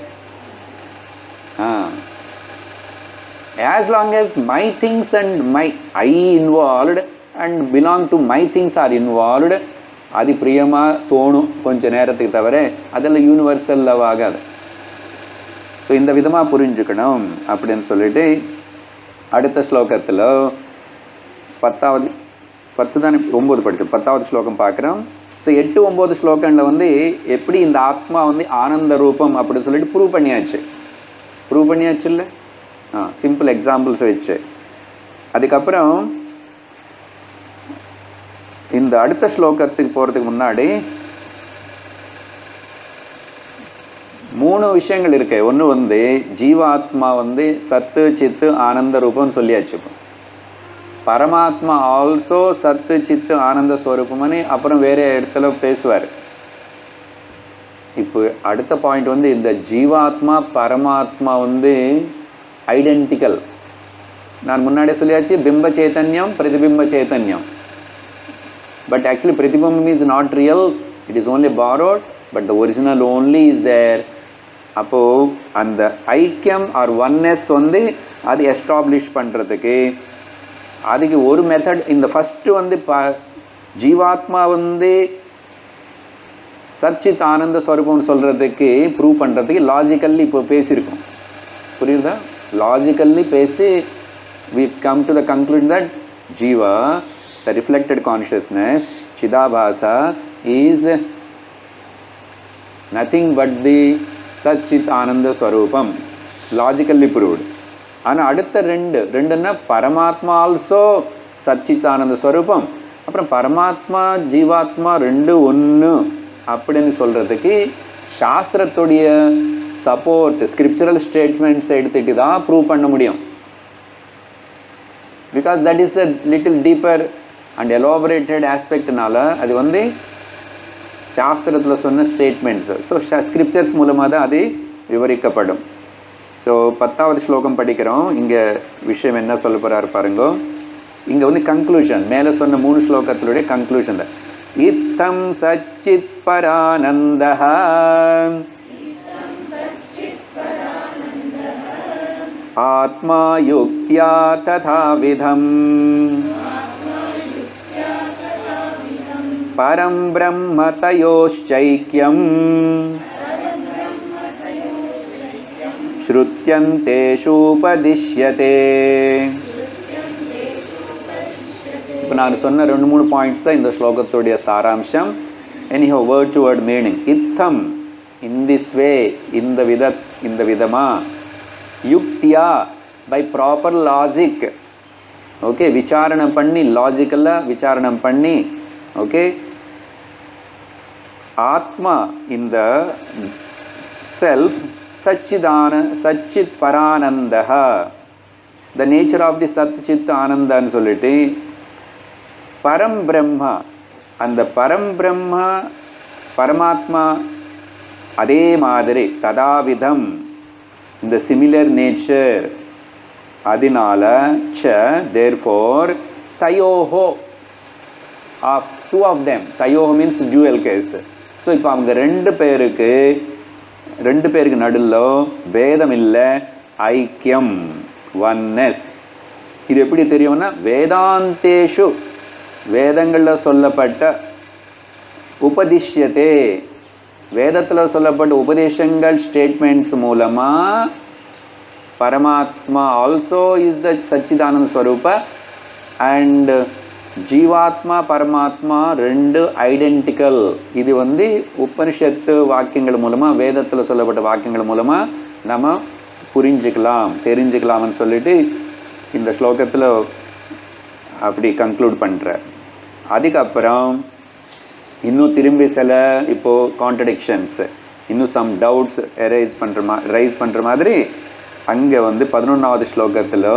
As long as my things and my I involved and belong to my things are involved, அது பிரியமாக தோணும் கொஞ்ச நேரத்துக்கு, தவிர அதெல்லாம் யூனிவர்சல் லவ் ஆகாது. ஸோ இந்த விதமாக புரிஞ்சுக்கணும் அப்படின்னு சொல்லிட்டு அடுத்த ஸ்லோகத்தில் 10 தானே 9 படித்தோம், 10வது ஸ்லோகம் பார்க்குறோம். ஸோ 8, 9 ஸ்லோகங்களில் வந்து எப்படி இந்த ஆத்மா வந்து ஆனந்த ரூபம் அப்படின்னு சொல்லிட்டு ப்ரூவ் பண்ணியாச்சு இல்லை, சிம்பிள் எக்ஸாம்பிள்ஸ் வச்சு. அதுக்கப்புறம் இந்த அடுத்த ஸ்லோகத்துக்கு போகிறதுக்கு முன்னாடி 3 விஷயங்கள் இருக்கு. ஒன்று வந்து ஜீவாத்மா வந்து சத்து சித்து ஆனந்த ரூபம்னு சொல்லியாச்சு. பரமாத்மா ஆல்சோ சத்து சித்து ஆனந்த ஸ்வரூபம்னு அப்புறம் வேறு இடத்துல பேசுவார். இப்போ அடுத்த பாயிண்ட் வந்து இந்த ஜீவாத்மா பரமாத்மா வந்து ஐடென்டிக்கல். நான் முன்னாடியே சொல்லியாச்சு பிம்ப சேத்தன்யம் பிரதிபிம்ப சேத்தன்யம். But actually pratibambam is not real, it is only borrowed, but the original only is there. அப்போ அந்த ஐக்கியம் ஆர் ஒன்னஸ் வந்து அது எஸ்டாப்ளிஷ் பண்ணுறதுக்கு அதுக்கு ஒரு மெத்தட். இந்த ஃபஸ்ட்டு வந்து ஜீவாத்மா வந்து சச்சித் ஆனந்த ஸ்வரூபம்னு சொல்கிறதுக்கு ப்ரூவ் பண்ணுறதுக்கு லாஜிக்கல்லி இப்போ பேசியிருக்கோம். புரியுதா? லாஜிக்கல்லி பேசி we come to the conclusion that jiva, the reflected consciousness, Chidabhasa, is nothing but the Satchit Ananda Swarupam. Logically proved. ஆனால் அடுத்த ரெண்டுன்னா பரமாத்மா ஆல்சோ சச்சித் ஆனந்த ஸ்வரூபம், அப்புறம் பரமாத்மா ஜீவாத்மா 2 ஒன்று அப்படின்னு சொல்கிறதுக்கு சாஸ்திரத்துடைய சப்போர்ட் ஸ்கிரிப்சுரல் ஸ்டேட்மெண்ட்ஸ் எடுத்துகிட்டு தான் ப்ரூவ் பண்ண முடியும். Because that is a little deeper and elaborated ஆஸ்பெக்ட்னால அது வந்து சாஸ்திரத்தில் சொன்ன ஸ்டேட்மெண்ட்ஸு. ஸோ ஸ்கிரிப்சர்ஸ் மூலமாக தான் அது விவரிக்கப்படும். ஸோ 10வது ஸ்லோகம் படிக்கிறோம். இங்கே விஷயம் என்ன சொல்ல போகிறாரு பாருங்க. இங்கே வந்து கன்க்ளூஷன், மேலே சொன்ன 3 ஸ்லோகத்தினுடைய கன்க்ளூஷன் தான். இத்தம் சச்சித் பரானந்தஹ ஆத்மா யுக்த்யா ததாவிதம் பரம் பிரம்ம தயோಶ್ಚைக்யம் ஸ்ருத்யந்தேஷூபதிஷ்யதே. இப்போ நான் சொன்ன 2-3 பாயிண்ட்ஸ் தான் இந்த ஸ்லோகத்துடைய சாராம்சம். Anyhow word to word meaning. இத்தம் இன் திஸ் வே, இந்த விதமா, யுக்தியா பை ப்ராப்பர் லாஜிக், ஓகே, விசாரணம் பண்ணி, லாஜிக்கலாக விசாரணம் பண்ணி, ஓகே, ஆத்மா இந்த செல்ஃப் சச்சித் பரானந்தஹ, த நேச்சர் ஆஃப் தி சத் சித் ஆனந்தான்னு சொல்லிட்டு பரம் பிரம்மா, அந்த பரம் பிரம்மா பரமாத்மா அதே மாதிரி ததாவிதம், இந்த சிமிலர் நேச்சர், அதனால தேர்ஃபோர் தயோஹோ ஆஃப் 2 of them, தயோஹோ மீன்ஸ் டியூவல் கேஸ். ஸோ இப்போ அவங்க 2 பேருக்கு நடுவில் பேதம் இல்லை, ஐக்கியம், ஒன்னஸ். இது எப்படி தெரியும்னா வேதாந்தேஷு, வேதங்களில் சொல்லப்பட்ட உபதிஷ்யத்தே, வேதத்தில் சொல்லப்பட்ட உபதேசங்கள் ஸ்டேட்மெண்ட்ஸ் மூலமாக பரமாத்மா also is the Sachchidananda Swarup and ஜீவாத்மா பரமாத்மா 2 ஐடென்டிக்கல். இது வந்து உபனிஷத்து வாக்கியங்கள் மூலமாக, வேதத்தில் சொல்லப்பட்ட வாக்கியங்கள் மூலமாக நம்ம தெரிஞ்சுக்கலாம்னு சொல்லிட்டு இந்த ஸ்லோகத்தில் அப்படி கன்க்ளூட் பண்ணுற. அதுக்கப்புறம் இன்னும் திரும்பி சில இப்போது கான்ட்ரடிக்ஷன்ஸ், இன்னும் சம் டவுட்ஸ் ரைஸ் பண்ணுற மாதிரி அங்கே வந்து 11வது ஸ்லோகத்தில்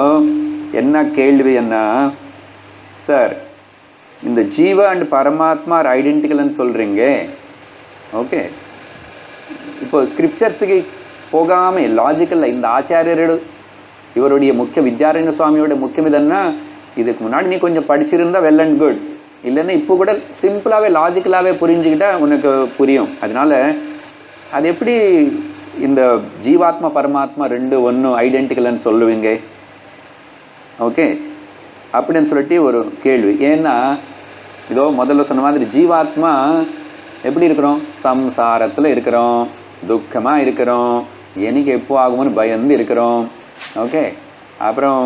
என்ன கேள்வி என்ன, சார் இந்த ஜீவா அண்ட் பரமாத்மா ஐடென்டிக்கல்னு சொல்கிறீங்க, ஓகே, இப்போ ஸ்கிரிப்சர்ஸுக்கு போகாமல் லாஜிக்கலில் இந்த ஆச்சாரியரோட இவருடைய முக்கிய வித்யாரண்ய சுவாமியோட முக்கியம் இதன்னா, இதுக்கு முன்னாடி நீ கொஞ்சம் படிச்சிருந்தா வெல் அண்ட் குட், இல்லைன்னா இப்போ கூட சிம்பிளாகவே லாஜிக்கலாகவே புரிஞ்சுக்கிட்டா உனக்கு புரியும். அதனால் அது எப்படி இந்த ஜீவாத்மா பரமாத்மா ரெண்டு ஒன்று ஐடென்டிக்கல்னு சொல்லுவீங்க, ஓகே அப்படின்னு சொல்லிட்டு ஒரு கேள்வி. ஏன்னா இதோ முதல்ல சொன்ன மாதிரி ஜீவாத்மா எப்படி இருக்கிறோம், சம்சாரத்தில் இருக்கிறோம், துக்கமாக இருக்கிறோம், எனக்கு எப்போ ஆகும்னு பயந்து இருக்கிறோம், ஓகே, அப்புறம்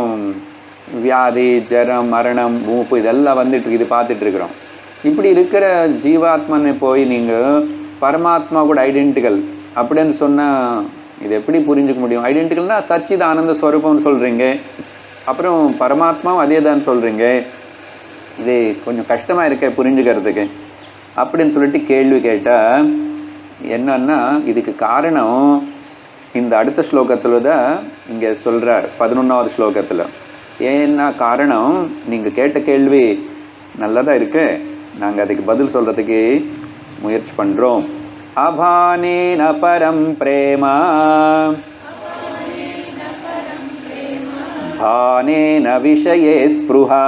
வியாதி ஜரம் மரணம் மூப்பு இதெல்லாம் வந்துட்டு இது பார்த்துட்டு இருக்கிறோம். இப்படி இருக்கிற ஜீவாத்மனை போய் நீங்கள் பரமாத்மா கூட ஐடென்டிக்கல் அப்படின்னு சொன்னால் இது எப்படி புரிஞ்சுக்க முடியும்? ஐடென்டிக்கல்னால் சச்சித் ஆனந்த ஸ்வரூபம்னு சொல்கிறீங்க, அப்புறம் பரமாத்மாவும் அதே தான் சொல்கிறீங்க, இது கொஞ்சம் கஷ்டமாக இருக்க புரிஞ்சுக்கிறதுக்கு அப்படின்னு சொல்லிட்டு கேள்வி கேட்டால் என்னன்னா, இதுக்கு காரணம் இந்த அடுத்த ஸ்லோகத்தில் தான் இங்கே சொல்கிறார் 11வது ஸ்லோகத்தில். ஏன்னா காரணம், நீங்கள் கேட்ட கேள்வி நல்லதாக இருக்கு, நாங்கள் அதுக்கு பதில் சொல்கிறதுக்கு முயற்சி பண்ணுறோம். அபானேன பரம் பிரேமா பானேன விஷயே ஸ்ப்ருஹா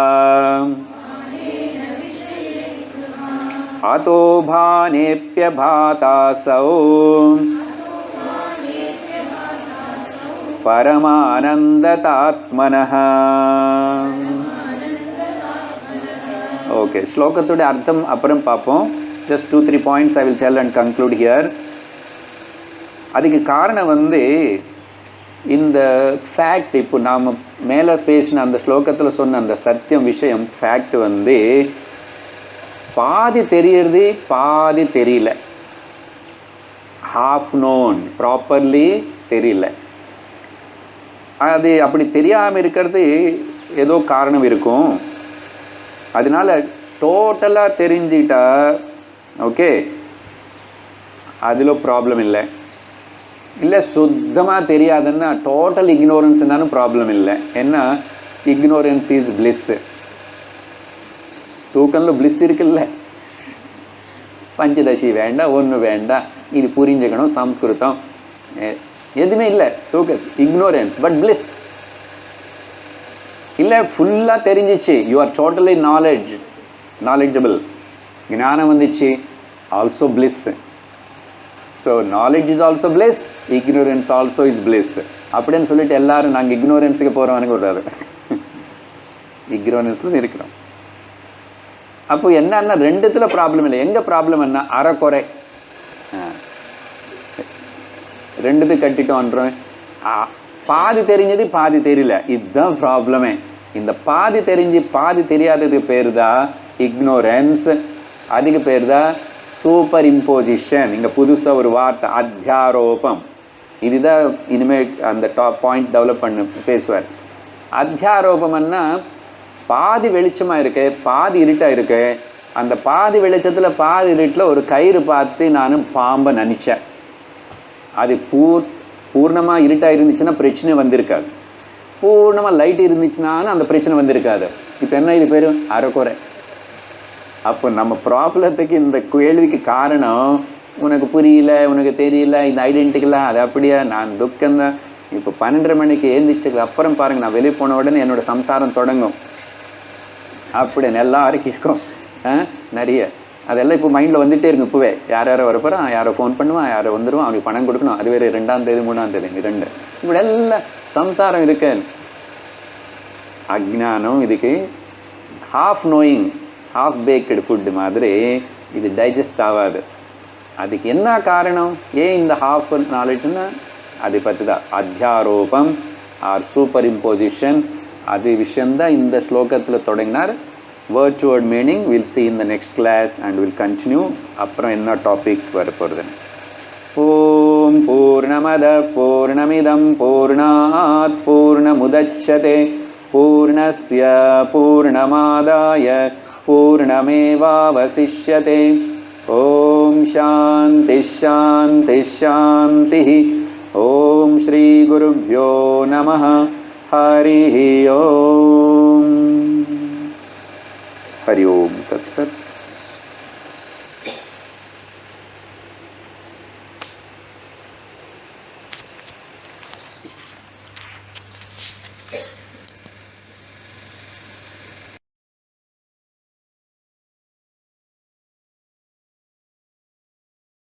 அதோ பானேப்யபாதாசௌ பரமானந்ததாத்மனஹ. ஓகே, ஸ்லோகத்தோட அர்த்தம் அப்புறம் பார்ப்போம். Just 2-3 points I will tell and conclude here. அதுக்கு காரணம் வந்து இந்த ஃபேக்ட், இப்போ நாம் மேலே பேசின அந்த ஸ்லோகத்தில் சொன்ன அந்த சத்தியம் விஷயம் ஃபேக்ட் வந்து பாதி தெரியறது பாதி தெரியல, ஹாஃப் நோன் ப்ராப்பர்லி தெரியல. அது அப்படி தெரியாமல் இருக்கிறது ஏதோ காரணம் இருக்கும். அதனால டோட்டலாக தெரிஞ்சிட்டா ஓகே அதில் ப்ராப்ளம் இல்லை. இல்லை சுத்தமாக தெரியாதுன்னா டோட்டல் இக்னோரன்ஸ் இருந்தாலும் ப்ராப்ளம் இல்லை. ஏன்னா இக்னோரன்ஸ் இஸ் பிளிஸ். தூக்கம்ல பிளிஸ் இருக்குல்ல, பஞ்சதசி வேண்டாம், ஒன்று வேண்டாம், இது புரிஞ்சுக்கணும், சம்ஸ்கிருதம் எதுவுமே இல்லை, தூக்க இக்னோரன்ஸ் பட் பிளிஸ் இல்லை. ஃபுல்லாக தெரிஞ்சிச்சு, யூ ஆர் டோட்டலி நாலேஜபிள், ஞானம் வந்துச்சு, also bliss. So knowledge is also bliss, ignorance also is bliss அப்படின்னு சொல்லிட்டு எல்லாரும் நாங்கள் இக்னோரன்ஸுக்கு போகிறவனுக்கு விடுறாரு, இக்னோரன்ஸில் இருக்கிறோம். அப்போ என்னன்னா ரெண்டுத்துல ப்ராப்ளம் இல்லை. எங்கே ப்ராப்ளம் என்ன, அறக்குறை ரெண்டுத்து கட்டிட்டோன்றோம். பாதி தெரிஞ்சது பாதி தெரியல, இதுதான் ப்ராப்ளமே. இந்த பாதி தெரிஞ்சு பாதி தெரியாததுக்கு பேர் தான் இக்னோரன்ஸ், அதுக்கு பேர் தான் சூப்பர் இம்போசிஷன். இங்கே புதுசாக ஒரு வார்த்தை அத்தியாரோபம். இதுதான் இனிமேல் அந்த பாயிண்ட் டெவலப் பண்ண பேசுவார். அத்தியாரோபம்னா பாதி வெளிச்சமாக இருக்கு, பாதி இருட்டாக இருக்கு. அந்த பாதி வெளிச்சத்தில் பாதி இருட்டில் ஒரு கயிறு பார்த்து நான் பாம்பை நினச்சேன். அது பூர்ணமாக இருட்டாக இருந்துச்சுன்னா பிரச்சனை வந்திருக்காது, பூர்ணமாக லைட் இருந்துச்சுனாலும் அந்த பிரச்சனை வந்திருக்காது. இப்போ என்ன, இது பேர் அறக்குறை. அப்போ நம்ம ப்ராப்ளத்துக்கு இந்த கேள்விக்கு காரணம் உனக்கு புரியல, உனக்கு தெரியல, இந்த ஐடென்டிக்கலாக அது அப்படியா, நான் துக்கம்தான். இப்போ 12:30 மணிக்கு எழுந்திரிச்சதுக்கு அப்புறம் பாருங்கள், நான் வெளியே போன உடனே என்னோடய சம்சாரம் தொடங்கும் அப்படின்னு எல்லாருக்கும் இருக்கும் நிறைய. அதெல்லாம் இப்போ மைண்டில் வந்துகிட்டே இருக்கும். இப்போவே யார் யாரோ வரப்போகிறான், யாரோ ஃபோன் பண்ணுவான், யாரோ வந்துடுவான், அவனுக்கு பணம் கொடுக்கணும், அது வேறு 2ஆம் தேதி 3ஆம் தேதி 2 இப்படி எல்லாம் சம்சாரம் இருக்கு. அஜ்ஞானம் இதுக்கு half knowing, half packed food மாதிரி இது டைஜஸ்ட் ஆகாது. அதுக்கு என்ன காரணம், ஏன் இந்த ஹாஃப் நாலேஜ்னா அதை பற்றி தான் அத்தியாரோபம் ஆர் சூப்பர் இம்போசிஷன். அது விஷயந்தான் இந்த ஸ்லோகத்தில் தொடங்கினார். Word to word meaning we'll see in the next class and we'll continue. அப்புறம் என்ன டாபிக் வரப்போகுதுன்னு. ஓம் பூர்ணமத பூர்ணமிதம் பூர்ணாத் பூர்ணமுதச்யதே பூர்ணஸ்ய பூர்ணமாதாய பூர்ணமேவாவசிஷ்யதே. ओम शांति शांति शांति। ओम श्री गुरुभ्यो नमः। हरि ओम। हरि ओम तत्सत।